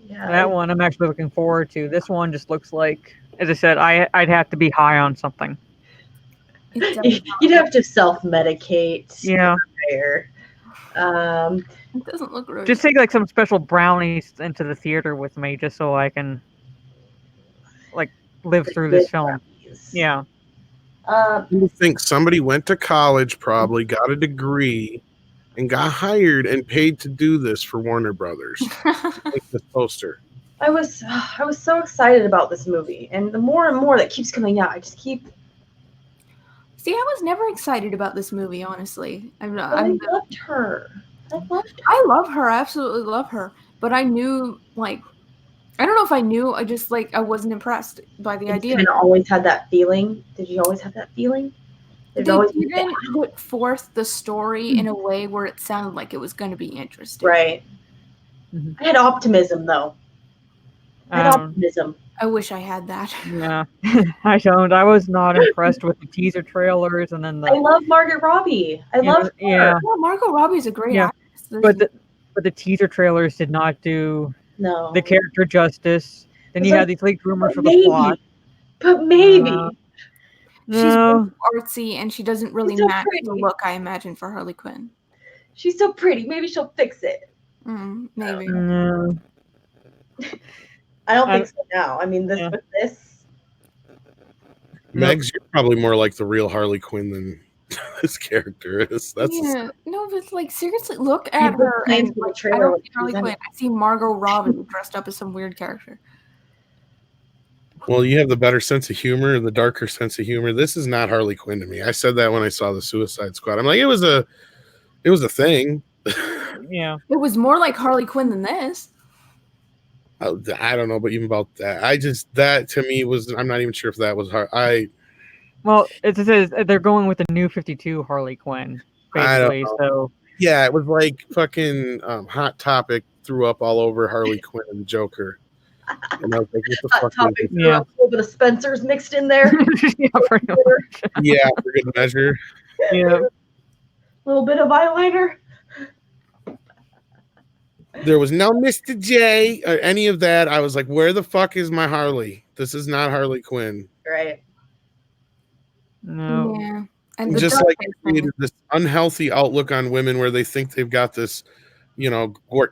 Yeah, that one I'm actually looking forward to. This one just looks like, as I said, I'd have to be high on something. You'd have to self-medicate. Yeah. It doesn't look really. Just take like some special brownies into the theater with me, just so I can like live through this film. Yeah. I think somebody went to college, probably got a degree, and got hired and paid to do this for Warner Brothers. Like this poster. I was so excited about this movie, and the more and more that keeps coming out, I just keep. See, I was never excited about this movie, honestly. I loved her. I love her. I absolutely love her. But I knew, like, I don't know if I knew. I just, like, I wasn't impressed by the idea. You always had that feeling? Did you always have that feeling? They didn't put forth the story in a way where it sounded like it was going to be interesting. Right. I had optimism, though. Optimism. I wish I had that. Yeah, I don't. I was not impressed with the teaser trailers, and then I love Margot Robbie. I love her. Yeah, Margot Robbie's a great actress. But the teaser trailers did not do the character justice. Then you had these leaked rumors for the plot. But maybe. She's really artsy, and she doesn't really match the look I imagine for Harley Quinn. She's so pretty. Maybe she'll fix it. Maybe. No. I don't think so now. I mean, with this. Megs, you're probably more like the real Harley Quinn than this character is. No, but like seriously, look at her. And like, I don't see Harley Quinn. I see Margot Robbie dressed up as some weird character. Well, you have the better sense of humor, the darker sense of humor. This is not Harley Quinn to me. I said that when I saw the Suicide Squad. I'm like, it was a thing. Yeah, it was more like Harley Quinn than this. I don't know, but even about that, that to me was. I'm not even sure if that was hard. Well, it says they're going with the new 52 Harley Quinn, basically. So yeah, it was like fucking Hot Topic threw up all over Harley Quinn and the Joker. And I was like, what the Hot fuck Topic is threw up a little bit of Spencer's mixed in there. Yeah, pretty much. Yeah, for good measure. Yeah, a little bit of eyeliner. There was no Mr. J or any of that. I was like, where the fuck is my Harley? This is not Harley Quinn. Right. No. Yeah. And just like this unhealthy outlook on women where they think they've got this,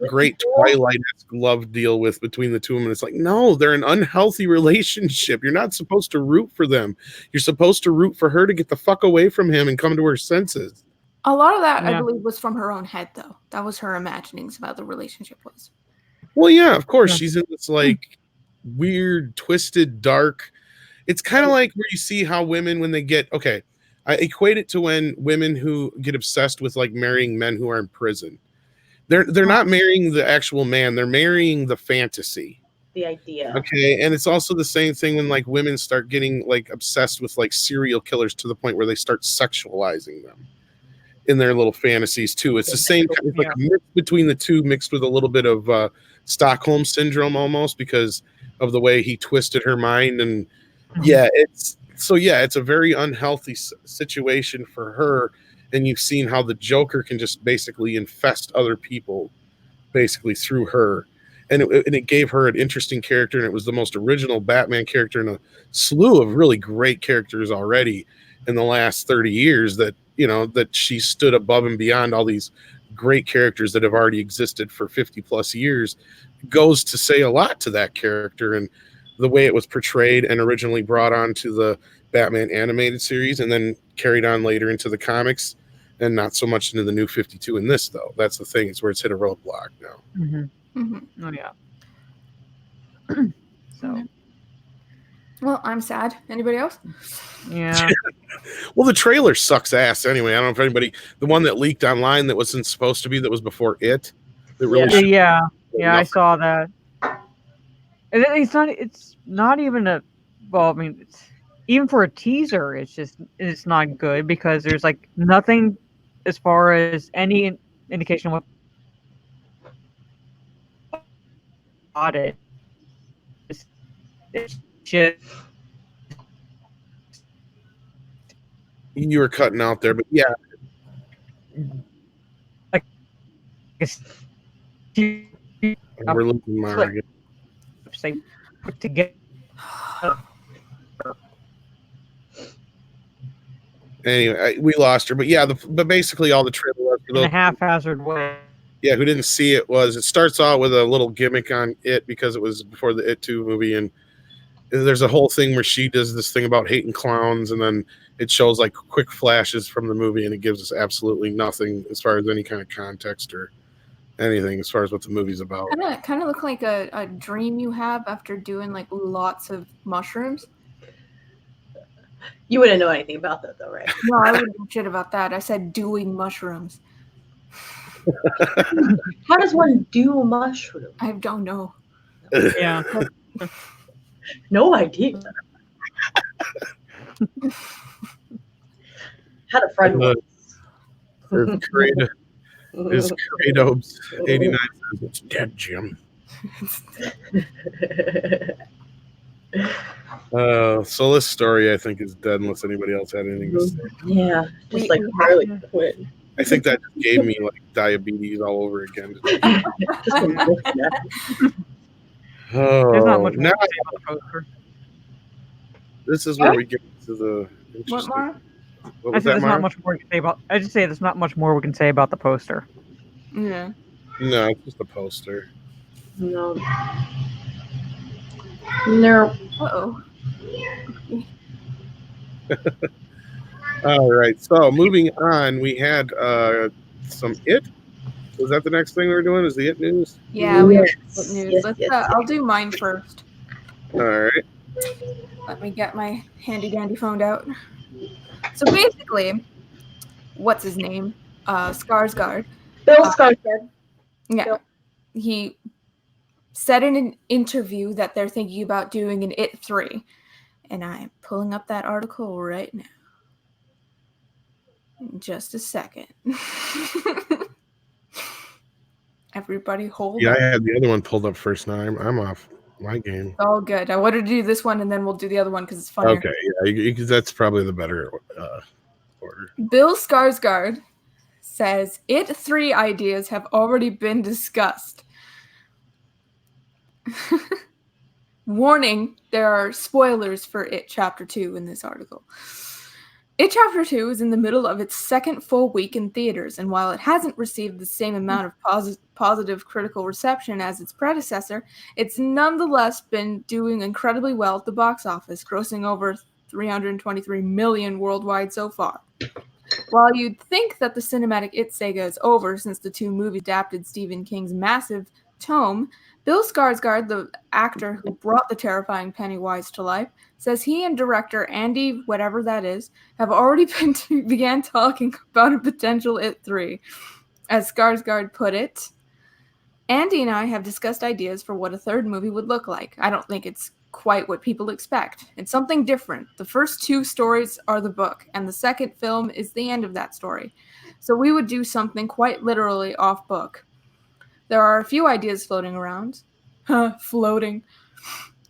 great Twilight-esque love deal between the two of them. It's like, no, they're an unhealthy relationship. You're not supposed to root for them. You're supposed to root for her to get the fuck away from him and come to her senses. A lot of that, I believe, was from her own head, though. That was her imaginings of how the relationship was. Well, yeah, of course. Yeah. She's in this, like, weird, twisted, dark. It's kind of like where you see how women, when they get... Okay, I equate it to when women who get obsessed with, like, marrying men who are in prison. They're not marrying the actual man. They're marrying the fantasy. The idea. Okay, and it's also the same thing when, like, women start getting, like, obsessed with, like, serial killers to the point where they start sexualizing them in their little fantasies too. It's the same kind of like a mix between the two, mixed with a little bit of Stockholm syndrome almost because of the way he twisted her mind. And yeah, it's so yeah, it's a very unhealthy situation for her, and you've seen how the Joker can just basically infest other people basically through her, and it gave her an interesting character, and it was the most original Batman character in a slew of really great characters already in the last 30 years that, you know, that she stood above and beyond all these great characters that have already existed for 50 plus years, goes to say a lot to that character and the way it was portrayed and originally brought on to the Batman animated series and then carried on later into the comics, and not so much into the New 52 in this, though. That's the thing. It's where it's hit a roadblock now. Oh, yeah. So. Okay. Well, I'm sad. Anybody else? Yeah. Well, the trailer sucks ass anyway. I don't know if anybody, the one that leaked online that wasn't supposed to be, that was before it, that really Yeah, I saw that. And it's not even a, well, I mean, it's, even for a teaser, it's not good because there's like nothing as far as any indication of what it. It's just you were cutting out there, but yeah, like we're losing Mara again. Say put together. Anyway, we lost her, but yeah, but basically all the trailer was for In a those, haphazard way. yeah, who didn't see it, was it starts out with a little gimmick on it because it was before the It 2 movie, and there's a whole thing where she does this thing about hating clowns, and then it shows like quick flashes from the movie, and it gives us absolutely nothing as far as any kind of context or anything as far as what the movie's about. Kind of look like a dream you have after doing like lots of mushrooms. You wouldn't know anything about that, though, right? No, I wouldn't give shit about that. I said doing mushrooms. How does one do mushrooms? I don't know. Yeah. No idea. Had a friend once. His Kratos 89 says it's dead, Jim. So this story, I think, is dead unless anybody else had anything to say. Yeah, just like Harley Quinn. I think that just gave me like diabetes all over again. There's not much more now, to say about the poster. this is where we get to the interesting. What was that, There's not much more we can say about. I just say there's not much more we can say about the poster. Yeah. No, it's just a poster. No. Uh-oh. All right. So moving on, we had some It. Was that the next thing we were doing? Is the It news? Yeah, we have Yes, news. yes, I'll do mine first. All right. Let me get my handy dandy phone out. So basically, what's his name? Skarsgård. Bill Skarsgård. Yeah. Yep. He said in an interview that they're thinking about doing an It 3. And I'm pulling up that article right now. In just a second. Everybody hold Yeah, on. I had the other one pulled up first. Now I'm off my game. All good. I wanted to do this one and then we'll do the other one because it's funnier. Okay, yeah, that's probably the better order. Bill Skarsgård says It 3 ideas have already been discussed. Warning, there are spoilers for It Chapter 2 in this article. It Chapter 2 is in the middle of its second full week in theaters, and while it hasn't received the same amount of positive critical reception as its predecessor, it's nonetheless been doing incredibly well at the box office, grossing over $323 million worldwide so far. While you'd think that the cinematic It saga is over since the two movies adapted Stephen King's massive tome, Bill Skarsgård, the actor who brought the terrifying Pennywise to life, says he and director Andy, whatever that is, have already began talking about a potential It 3. As Skarsgård put it, Andy and I have discussed ideas for what a third movie would look like. I don't think it's quite what people expect. It's something different. The first two stories are the book, and the second film is the end of that story. So we would do something quite literally off book. There are a few ideas floating around. Floating.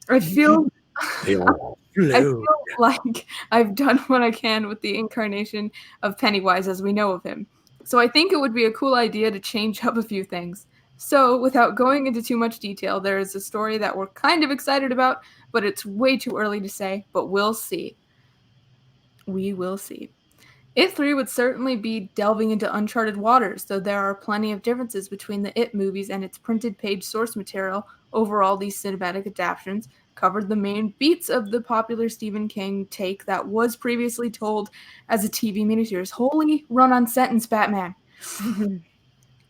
I feel I feel like I've done what I can with the incarnation of Pennywise as we know of him. So I think it would be a cool idea to change up a few things. So, without going into too much detail, there is a story that we're kind of excited about, but it's way too early to say, but we'll see. We will see. It 3 would certainly be delving into uncharted waters, though there are plenty of differences between the It movies and its printed page source material. Overall, these cinematic adaptations covered the main beats of the popular Stephen King take that was previously told as a TV miniseries. Holy run-on sentence, Batman.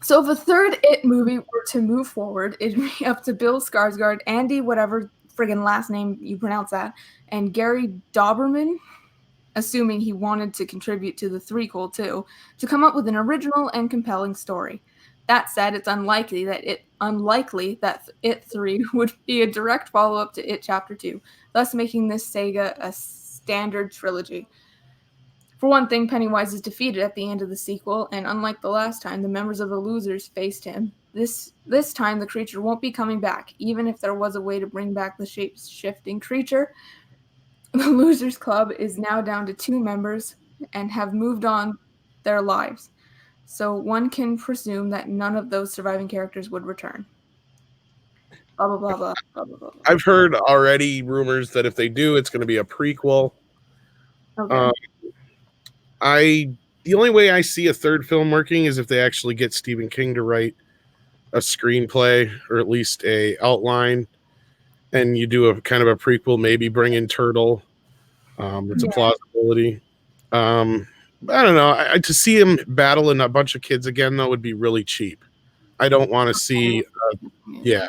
So if a third It movie were to move forward, it'd be up to Bill Skarsgård, Andy, whatever friggin' last name you pronounce that, and Gary Doberman, assuming he wanted to contribute to the threequel too, to come up with an original and compelling story. That said, it's unlikely that It 3 would be a direct follow-up to It Chapter 2, thus making this saga a standard trilogy. For one thing, Pennywise is defeated at the end of the sequel, and unlike the last time, the members of the Losers faced him. This time, the creature won't be coming back, even if there was a way to bring back the shape-shifting creature. The Losers Club is now down to 2 members and have moved on their lives, so one can presume that none of those surviving characters would return. Blah, blah, blah, blah, blah, blah, blah. I've heard already rumors that if they do, it's going to be a prequel. Okay. The only way I see a third film working is if they actually get Stephen King to write a screenplay or at least a outline, and you do a kind of a prequel, maybe bring in Turtle. It's a plausibility. I don't know. To see him battling a bunch of kids again, though, would be really cheap. I don't want to see. Yeah.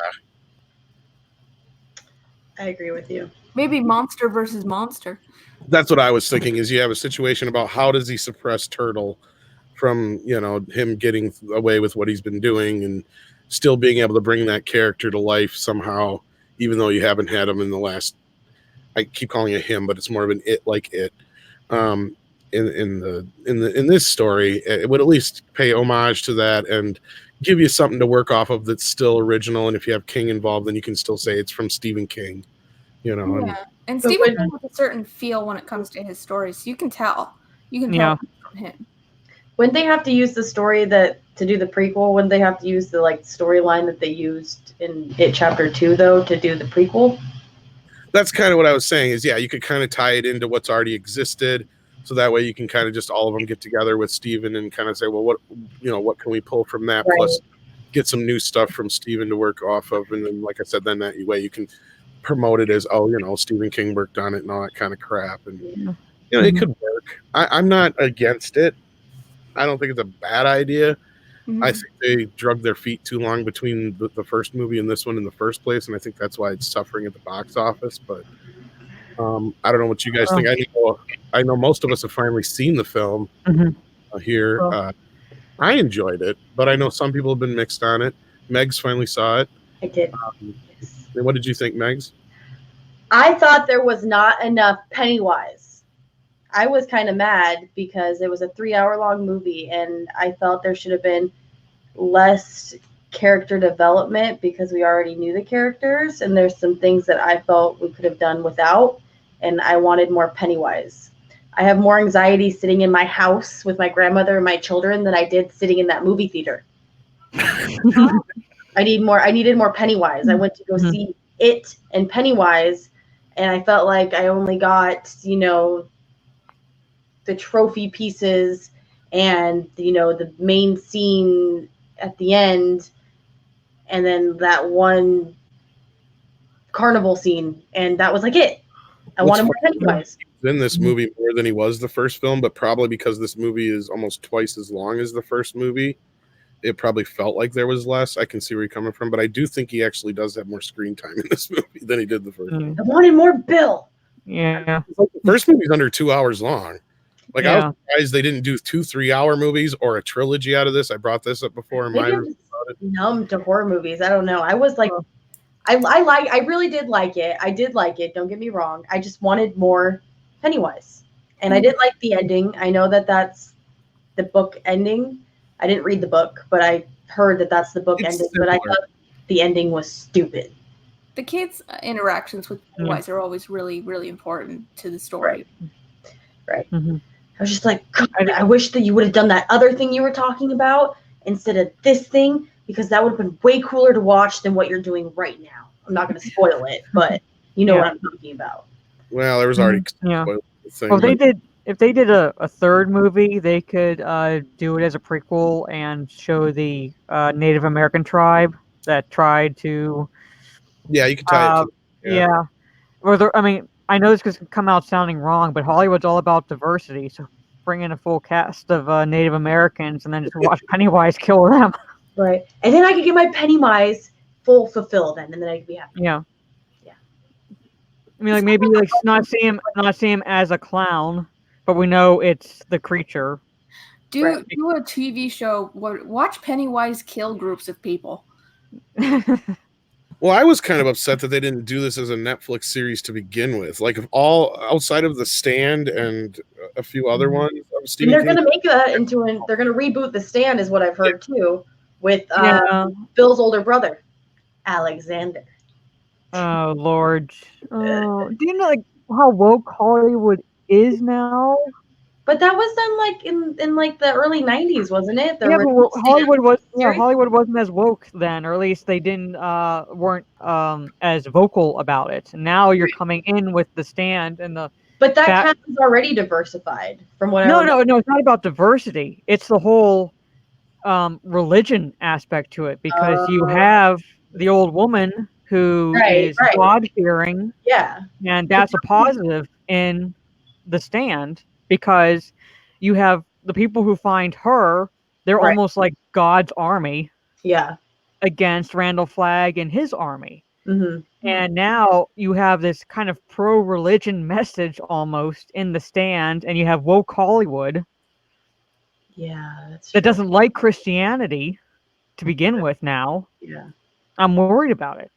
I agree with you. Maybe monster versus monster. That's what I was thinking. Is you have a situation about how does he suppress Turtle from him getting away with what he's been doing and still being able to bring that character to life somehow, even though you haven't had him in the last. I keep calling it him, but it's more of an it like it. In this story, it would at least pay homage to that and give you something to work off of that's still original. And if you have King involved, then you can still say it's from Stephen King. And Stephen King has a certain feel when it comes to his stories. So you can tell. From him. When they have to use the story to do the prequel, when they have to use the storyline that they used in It Chapter 2 though to do the prequel. That's kind of what I was saying is, you could kind of tie it into what's already existed. So that way you can kind of just all of them get together with Stephen and kind of say, well, what can we pull from that? Right. Plus get some new stuff from Stephen to work off of. And then, like I said, then that way you can promote it as, Stephen King worked on it and all that kind of crap. And, it could work. I'm not against it. I don't think it's a bad idea. Mm-hmm. I think they drug their feet too long between the first movie and this one in the first place, and I think that's why it's suffering at the box office. But I don't know what you guys think. I know most of us have finally seen the film here. I enjoyed it, but I know some people have been mixed on it. Megs finally saw it. I did. Yes. And what did you think, Megs? I thought there was not enough Pennywise. I was kind of mad because it was a 3-hour-long movie, and I felt there should have been less character development because we already knew the characters, and there's some things that I felt we could have done without, and I wanted more Pennywise. I have more anxiety sitting in my house with my grandmother and my children than I did sitting in that movie theater. I needed more Pennywise. I went to go see It and Pennywise, and I felt like I only got, the trophy pieces and, the main scene at the end, and then that one carnival scene, and that was like it. I wanted more Pennywise. In this movie more than he was the first film, but probably because this movie is almost twice as long as the first movie, it probably felt like there was less. I can see where you're coming from, but I do think he actually does have more screen time in this movie than he did the first movie. I wanted more Bill. Yeah. The first movie's under 2 hours long. I was surprised they didn't do 2 3-hour movies or a trilogy out of this. I brought this up before in my review about it. Numb to horror movies. I don't know. I was like, I really did like it. I did like it. Don't get me wrong. I just wanted more Pennywise, and I did like the ending. I know that that's the book ending. I didn't read the book, but I heard that that's the book ending. But I thought the ending was stupid. The kids' interactions with Pennywise are always really, really important to the story. Right. Mhm. I was just like, God, I wish that you would have done that other thing you were talking about instead of this thing, because that would have been way cooler to watch than what you're doing right now. I'm not going to spoil it, but you know what I'm talking about. Well, there was already Yeah. thing, Well, but- if they did a third movie, they could do it as a prequel and show the Native American tribe that tried to. Yeah, you could tie it to. Yeah. Or I mean, I know this could come out sounding wrong, but Hollywood's all about diversity. So bring in a full cast of Native Americans and then just watch Pennywise kill them. Right. And then I could get my Pennywise full fulfilled then, and then I could be happy. Yeah. Yeah. I mean, like maybe like not see him as a clown, but we know it's the creature. Do a TV show. Watch Pennywise kill groups of people. Well, I was kind of upset that they didn't do this as a Netflix series to begin with. Like, if all outside of The Stand and a few other ones, And they're going to make that into they're going to reboot The Stand, is what I've heard too, with Bill's older brother, Alexander. Oh Lord! Do you know like how woke Hollywood is now? But that was done like in like the early '90s, wasn't it? Yeah, but Hollywood wasn't as woke then, or at least they weren't as vocal about it. Now you're coming in with The Stand and the. But that cast is already diversified, from what I remember. No, it's not about diversity. It's the whole religion aspect to it, because you have the old woman who is God-fearing. Yeah, and that's a positive in The Stand, because you have the people who find her, they're almost like God's army. Yeah. Against Randall Flagg and his army. Mm-hmm. And now you have this kind of pro-religion message almost in The Stand, and you have woke Hollywood. Yeah, that's that doesn't like Christianity to begin with now. Yeah. I'm worried about it.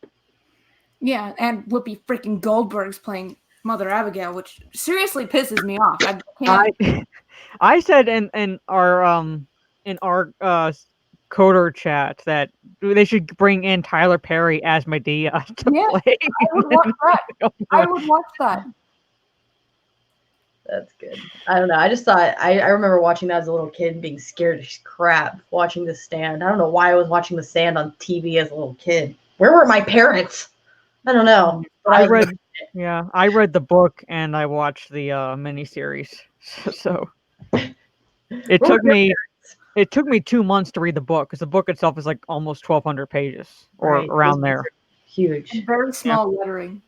Yeah, and Whoopi freaking Goldberg's playing Mother Abigail, which seriously pisses me off. I can't. I said in our coder chat that they should bring in Tyler Perry as Medea to play. I would watch that. I would watch that. That's good. I don't know. I just thought I remember watching that as a little kid and being scared as crap watching The Stand. I don't know why I was watching The Stand on TV as a little kid. Where were my parents? I don't know. But I read the book and I watched the miniseries. So it took me 2 months to read the book, because the book itself is like almost 1,200 pages or around there. Huge. And very small lettering.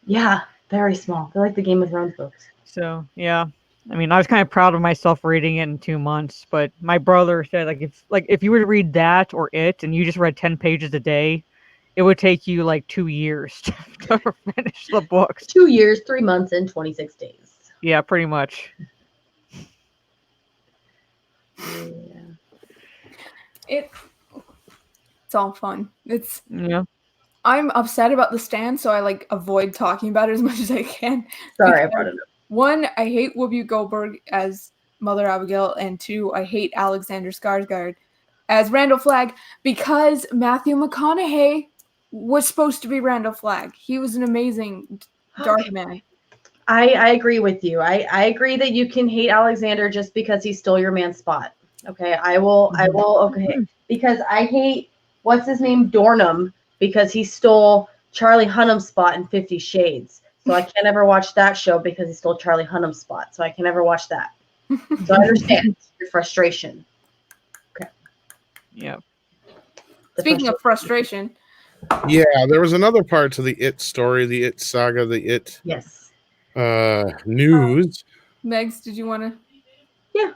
Yeah, very small. They're like the Game of Thrones books. So yeah, I mean, I was kind of proud of myself reading it in 2 months. But my brother said, if you were to read that or it, and you just read 10 pages a day, it would take you like 2 years to finish the books. 2 years, 3 months, and 26 days. Yeah, pretty much. It's all fun. Yeah. I'm upset about The Stand, so I avoid talking about it as much as I can. Sorry, I brought it up. 1, I hate Whoopi Goldberg as Mother Abigail, and 2, I hate Alexander Skarsgård as Randall Flagg, because Matthew McConaughey was supposed to be Randall Flagg. He was an amazing dark man. I agree with you. I agree that you can hate Alexander just because he stole your man's spot. Okay, I will. Okay, because I hate what's his name, Dornham, because he stole Charlie Hunnam's spot in 50 Shades. So I can't ever watch that show because he stole Charlie Hunnam's spot. So I can never watch that. So I understand your frustration. Okay. Yeah. Speaking of frustration. Yeah, there was another part to the It story, the It saga, the It news. Megs, did you want to? Yeah.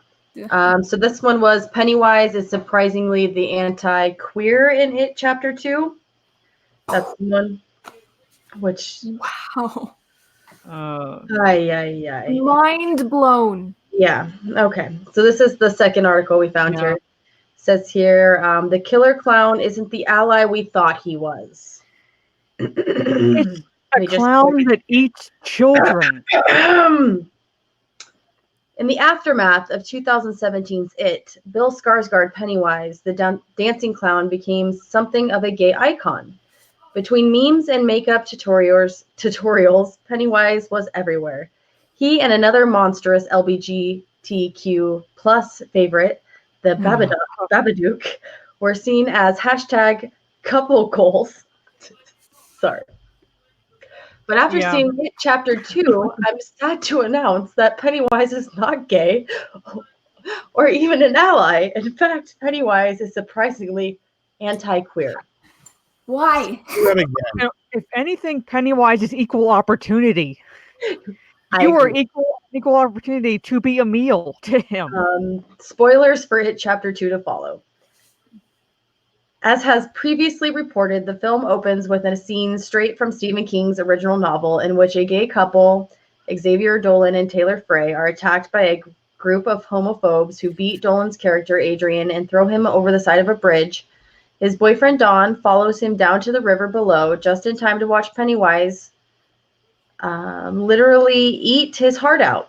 So this one was Pennywise is surprisingly the anti-queer in It Chapter 2. That's the one. Which wow. Ay. Mind blown. Yeah. Okay. So this is the second article we found here. It says here, the killer clown isn't the ally we thought he was. It's a clown that eats children. In the aftermath of 2017's It, Bill Skarsgård Pennywise, the dancing clown, became something of a gay icon. Between memes and makeup tutorials, Pennywise was everywhere. He and another monstrous LGBTQ plus favorite, the Babadook, were seen as hashtag couple goals. Sorry. But after seeing It Chapter 2, I'm sad to announce that Pennywise is not gay or even an ally. In fact, Pennywise is surprisingly anti-queer. Why? If anything, Pennywise is equal opportunity. You are equal opportunity to be a meal to him. Spoilers for It Chapter 2 to follow. As has previously reported, the film opens with a scene straight from Stephen King's original novel in which a gay couple, Xavier Dolan and Taylor Frey, are attacked by a group of homophobes who beat Dolan's character Adrian and throw him over the side of a bridge. His boyfriend Don follows him down to the river below, just in time to watch Pennywise literally eat his heart out.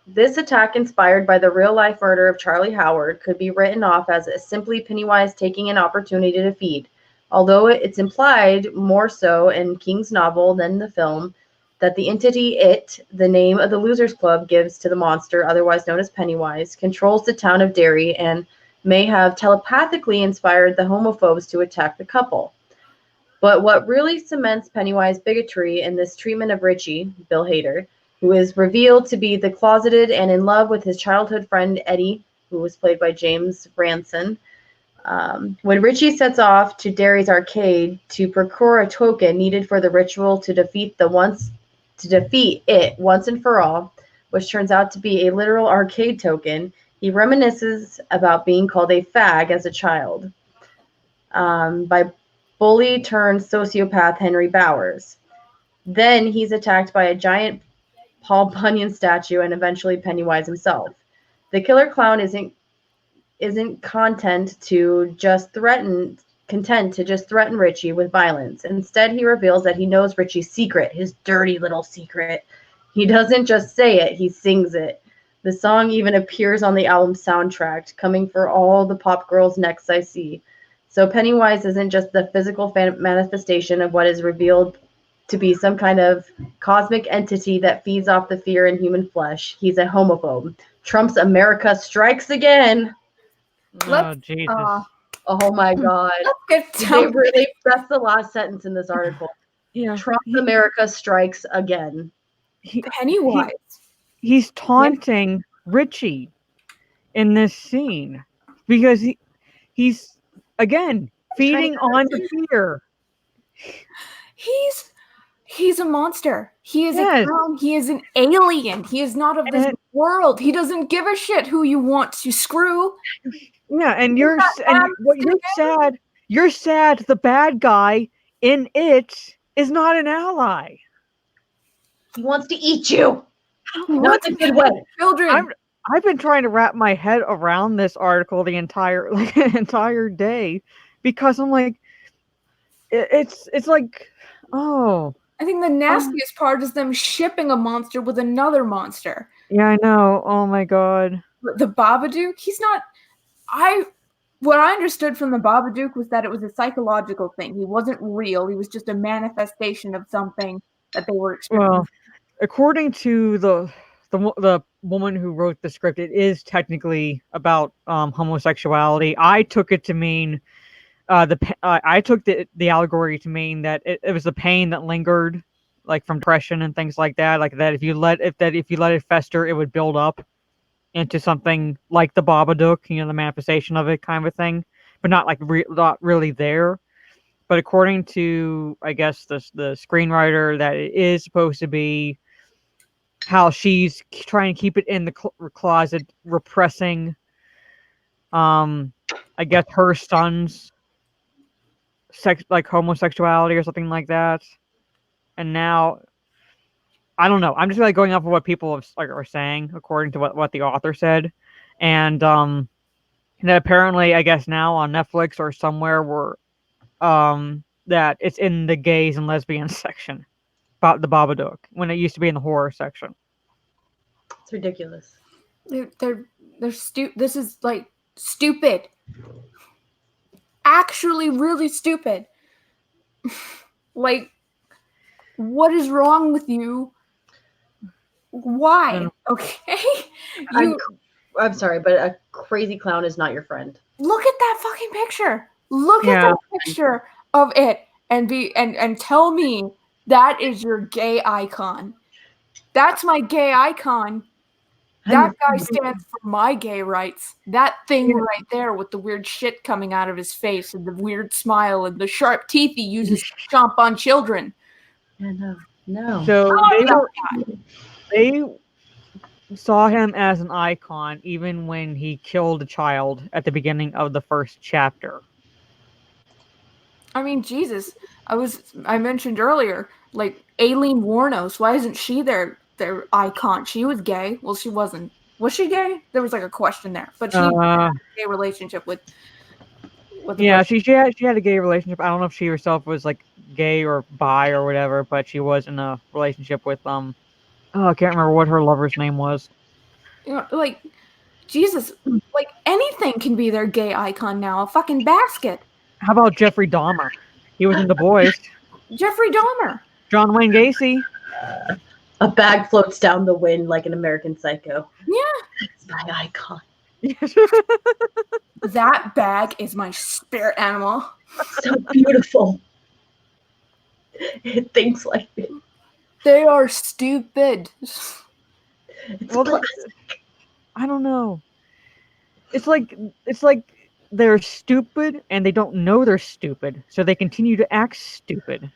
This attack, inspired by the real-life murder of Charlie Howard, could be written off as simply Pennywise taking an opportunity to feed, although it's implied more so in King's novel than the film that the entity It, the name of the Losers Club gives to the monster, otherwise known as Pennywise, controls the town of Derry and may have telepathically inspired the homophobes to attack the couple. But what really cements Pennywise bigotry in this treatment of Richie, Bill Hader, who is revealed to be the closeted and in love with his childhood friend Eddie, who was played by James Ranson. When Richie sets off to Derry's arcade to procure a token needed for the ritual to defeat it once and for all, which turns out to be a literal arcade token, he reminisces about being called a fag as a child by bully turned sociopath Henry Bowers. Then he's attacked by a giant Paul Bunyan statue and eventually Pennywise himself. The killer clown isn't content to just threaten Richie with violence. Instead, he reveals that he knows Richie's secret, his dirty little secret. He doesn't just say it, he sings it. The song even appears on the album soundtrack, coming for all the pop girls' necks I see. So Pennywise isn't just the physical manifestation of what is revealed to be some kind of cosmic entity that feeds off the fear in human flesh. He's a homophobe. Trump's America strikes again. Oh, Jesus. Oh my God. That's the last sentence in this article. Yeah. Trump's America strikes again. Pennywise. He's taunting Richie in this scene because he's again feeding on the fear. He's a monster. He is a clown. He is an alien. He is not of this world. He doesn't give a shit who you want to screw. Yeah, and you're sad. You're sad the bad guy in It is not an ally. He wants to eat you. Not in a good way. Children. I've been trying to wrap my head around this article the entire day because I'm like, it's like, oh. I think the nastiest part is them shipping a monster with another monster. Yeah, I know. Oh my God. The Babadook, he's not. What I understood from the Babadook was that it was a psychological thing. He wasn't real. He was just a manifestation of something that they were experiencing. Well, according to the woman who wrote the script, it is technically about homosexuality. I took it to mean I took the allegory to mean that it was the pain that lingered, like from depression and things like that. Like that if you let it fester, it would build up into something like the Babadook, the manifestation of it, kind of a thing, but not like not really there. But according to, I guess, the screenwriter, that it is supposed to be how she's trying to keep it in the closet, repressing, I guess, her son's homosexuality or something like that. And now, I don't know. I'm just going off of what people are saying, according to what the author said, and that apparently, I guess now on Netflix or somewhere, that it's in the gays and lesbians section about the Babadook when it used to be in the horror section. It's ridiculous. They're stupid. This is like stupid. Actually, really stupid. Like, what is wrong with you? Why? Okay, I'm sorry, but a crazy clown is not your friend. look at that fucking picture. Look at that picture of it, and tell me that is your gay icon. That's my gay icon. That guy stands for my gay rights. That thing right there with the weird shit coming out of his face and the weird smile and the sharp teeth he uses to chomp on children. Yeah, no. So they saw him as an icon even when he killed a child at the beginning of the first chapter. I mean, Jesus. I mentioned earlier, like Aileen Wuornos. Why isn't she their icon? She was gay. Well, she wasn't. Was she gay? There was like a question there, but she had a gay relationship with the she had a gay relationship. I don't know if she herself was like gay or bi or whatever, but she was in a relationship with I can't remember what her lover's name was. like Jesus, like anything can be their gay icon now. A fucking basket. How about Jeffrey Dahmer? He was in The Boys. Jeffrey Dahmer. John Wayne Gacy. A bag floats down the wind like an American Psycho. Yeah. It's my icon. That bag is my spirit animal. So beautiful. It thinks like me. They are stupid. Well, I don't know. It's like they're stupid and they don't know they're stupid, so they continue to act stupid.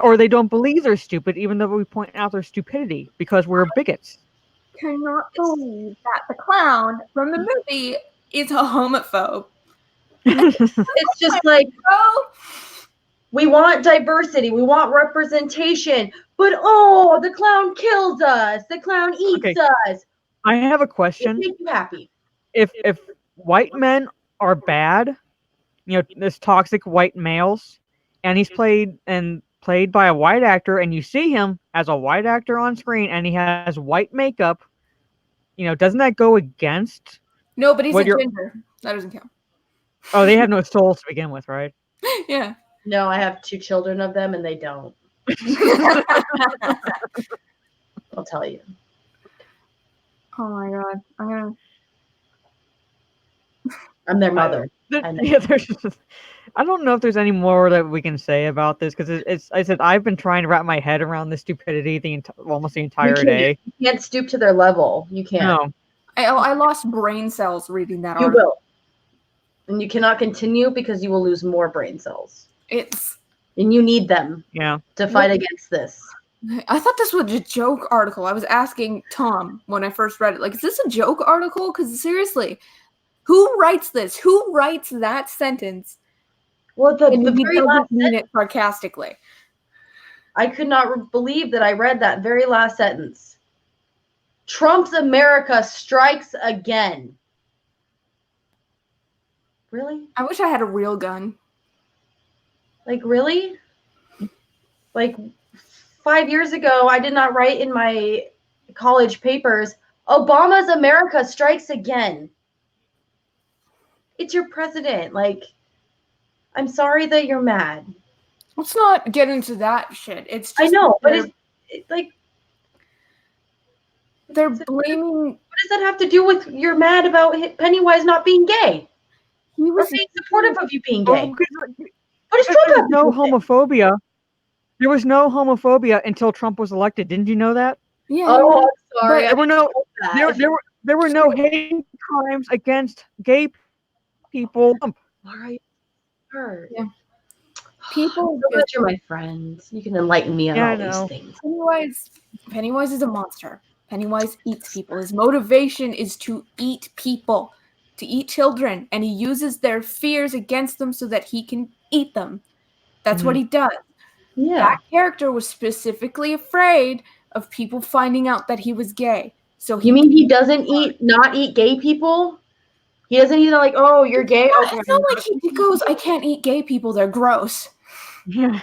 Or they don't believe they're stupid, even though we point out their stupidity because we're bigots. Cannot believe that the clown from the movie is a homophobe. It's just like, we want diversity, we want representation, but oh, the clown kills us, the clown eats us. I have a question. It makes you happy. If white men are bad, this toxic white males, and he's played by a white actor, and you see him as a white actor on screen, and he has white makeup, doesn't that go against? No, but he's a ginger. That doesn't count. Oh, they have no souls to begin with, right? Yeah. No, I have 2 children of them, and they don't. I'll tell you. Oh my god. I'm their mother. I don't know if there's any more that we can say about this because I've been trying to wrap my head around the stupidity almost the entire day. You can't stoop to their level. You can't. No. I lost brain cells reading that You article. will. And you cannot continue because you will lose more brain cells. And you need them to fight against this. I thought this was a joke article. I was asking Tom when I first read it, like, is this a joke article? Because seriously, who writes this? Who writes that sentence? Well, the very last mean it sarcastically. I could not believe that I read that very last sentence. Trump's America strikes again. Really? I wish I had a real gun. Like, really? Like, 5 years ago, I did not write in my college papers, Obama's America strikes again. It's your president. Like, I'm sorry that you're mad. Let's not get into that shit. It's just I know, but it's like they're blaming. What does that have to do with you're mad about Pennywise not being gay? He was being supportive of you being gay. What is Trump There was no homophobia. There was no homophobia until Trump was elected. Didn't you know that? Yeah. Oh, I'm sorry. There were no hate crimes against gay people. All right. Sure. Yeah. People, you're my friends. You can enlighten me on all these things. Pennywise is a monster. Pennywise eats people. His motivation is to eat people, to eat children, and he uses their fears against them so that he can eat them. That's what he does. Yeah. That character was specifically afraid of people finding out that he was gay. So you mean he doesn't not eat gay people? He doesn't either like, oh, you're gay. Okay. It's not like he goes, I can't eat gay people. They're gross. Yeah.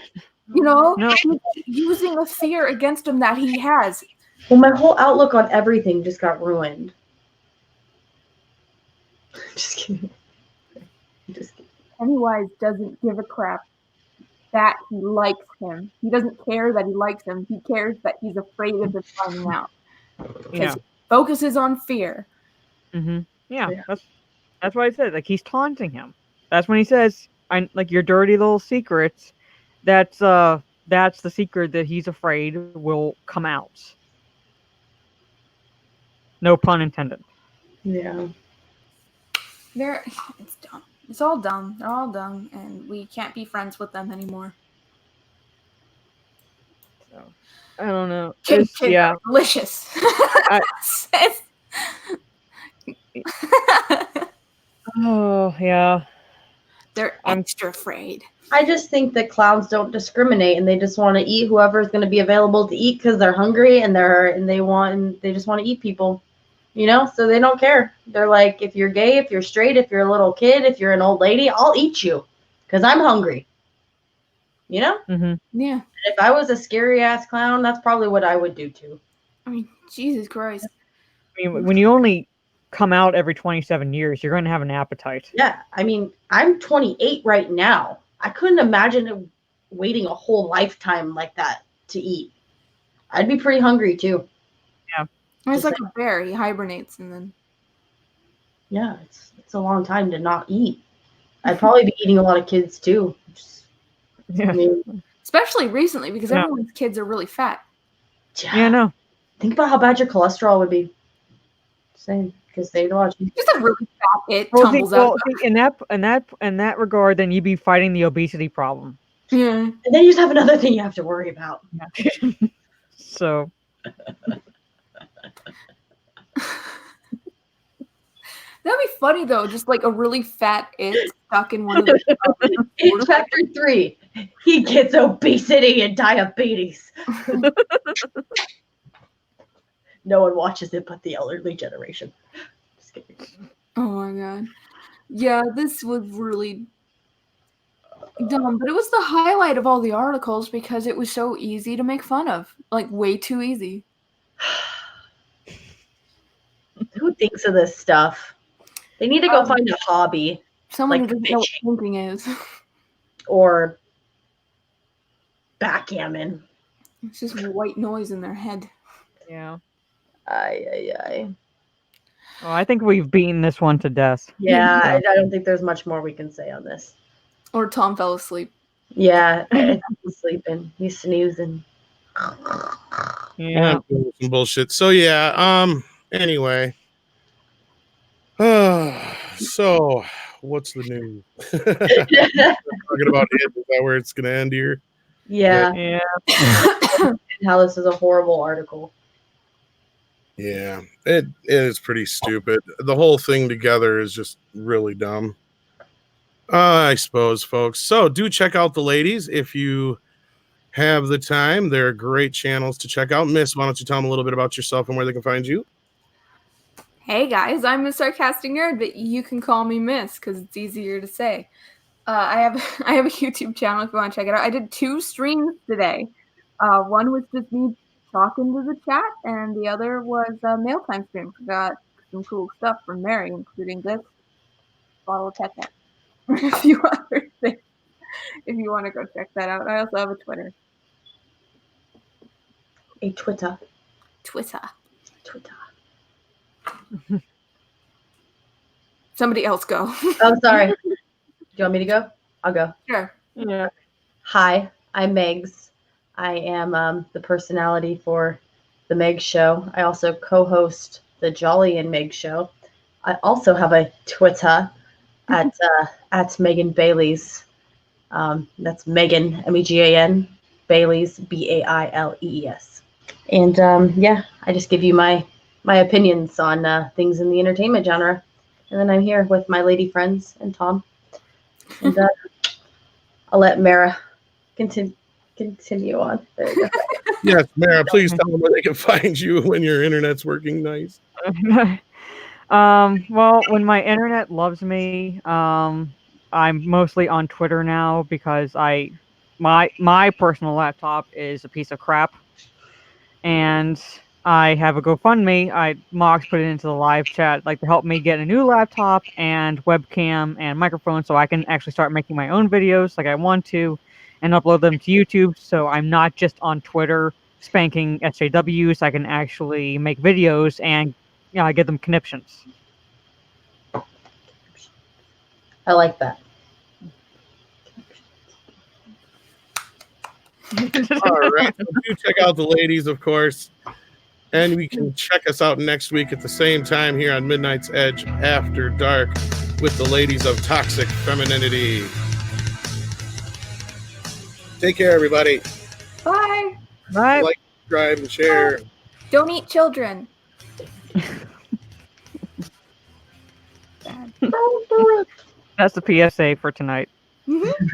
You know, no. He's using a fear against him that he has. Well, my whole outlook on everything just got ruined. Just kidding. Pennywise doesn't give a crap. that he likes him. He doesn't care that he likes him. He cares that he's afraid of him finding out. Yeah. He focuses on fear. Mm-hmm. Yeah, Yeah. that's what I said. Like, he's taunting him. That's when he says, "I like your dirty little secrets." That's the secret that he's afraid will come out. No pun intended. Yeah. It's dumb. It's all dumb. They're all dumb, and we can't be friends with them anymore. So I don't know. Kids Yeah. are delicious. Oh yeah. They're extra afraid. I just think that clowns don't discriminate, and they just want to eat whoever is going to be available to eat because they're hungry and they just want to eat people, So they don't care. They're like, if you're gay, if you're straight, if you're a little kid, if you're an old lady, I'll eat you because I'm hungry. Mm-hmm. Yeah. If I was a scary ass clown, that's probably what I would do too. I mean, Jesus Christ. I mean, when you only come out every 27 years, you're going to have an appetite. Yeah, I mean, I'm 28 right now. I couldn't imagine waiting a whole lifetime like that to eat. I'd be pretty hungry too. Yeah. It's like a bear. He hibernates and then. Yeah, it's a long time to not eat. I'd probably be eating a lot of kids too. Yeah. I mean, especially recently because everyone's kids are really fat. Yeah, no. Think about how bad your cholesterol would be. Same, because they watch. Just a really fat it tumbles out. In that regard, then you'd be fighting the obesity problem. Yeah. And then you just have another thing you have to worry about. Yeah. So. That'd be funny though, just like a really fat it stuck in one of the. In chapter 3, he gets obesity and diabetes. No one watches it but the elderly generation. Just kidding. Oh my god. Yeah, this was really dumb, but it was the highlight of all the articles because it was so easy to make fun of. Like, way too easy. Who thinks of this stuff? They need to go find a hobby. Someone like who doesn't know what thinking is. Or backgammon. It's just white noise in their head. Yeah. Aye. Well, I think we've beaten this one to death. Yeah, I don't think there's much more we can say on this. Or Tom fell asleep. Yeah, he's sleeping. He's snoozing. Yeah. Some bullshit. So yeah. Anyway. So what's the news? Talking about it. Is that where it's gonna end here? Yeah. Yeah. How this is a horrible article. Yeah, it is pretty stupid. The whole thing together is just really dumb. I suppose, folks. So do check out the ladies if you have the time. They're great channels to check out. Miss, why don't you tell them a little bit about yourself and where they can find you? Hey guys, I'm a sarcastic nerd, but you can call me Miss because it's easier to say. I have a YouTube channel if you want to check it out. I did 2 streams today. One was just me talking to the chat, and the other was a mail time stream. I got some cool stuff from Mary, including this bottle of Tete. A few other things. If you want to go check that out. I also have a Twitter. A Twitter. Somebody else go. Oh, sorry. Do you want me to go? I'll go. Sure. Yeah. Hi, I'm Megs. I am the personality for the Meg Show. I also co-host the Jolly and Meg Show. I also have a Twitter at Megan Bailey's. That's Megan, Megan, Bailey's, Bailees. And yeah, I just give you my opinions on things in the entertainment genre. And then I'm here with my lady friends and Tom. And I'll let Mara continue on. There you go. Yes, Mara, please tell them where they can find you when your internet's working nice. Well, when my internet loves me, I'm mostly on Twitter now because my personal laptop is a piece of crap, and I have a GoFundMe. Mox put it into the live chat, like to help me get a new laptop and webcam and microphone, so I can actually start making my own videos like I want to. and upload them to YouTube. So I'm not just on Twitter spanking SJWs. I can actually make videos and get them conniptions. I like that. All right. So do check out the ladies, of course. And we can check us out next week at the same time here on Midnight's Edge After Dark with the ladies of Toxic Femininity. Take care, everybody. Bye. Bye. Like, subscribe, and share. Don't eat children. That's the PSA for tonight.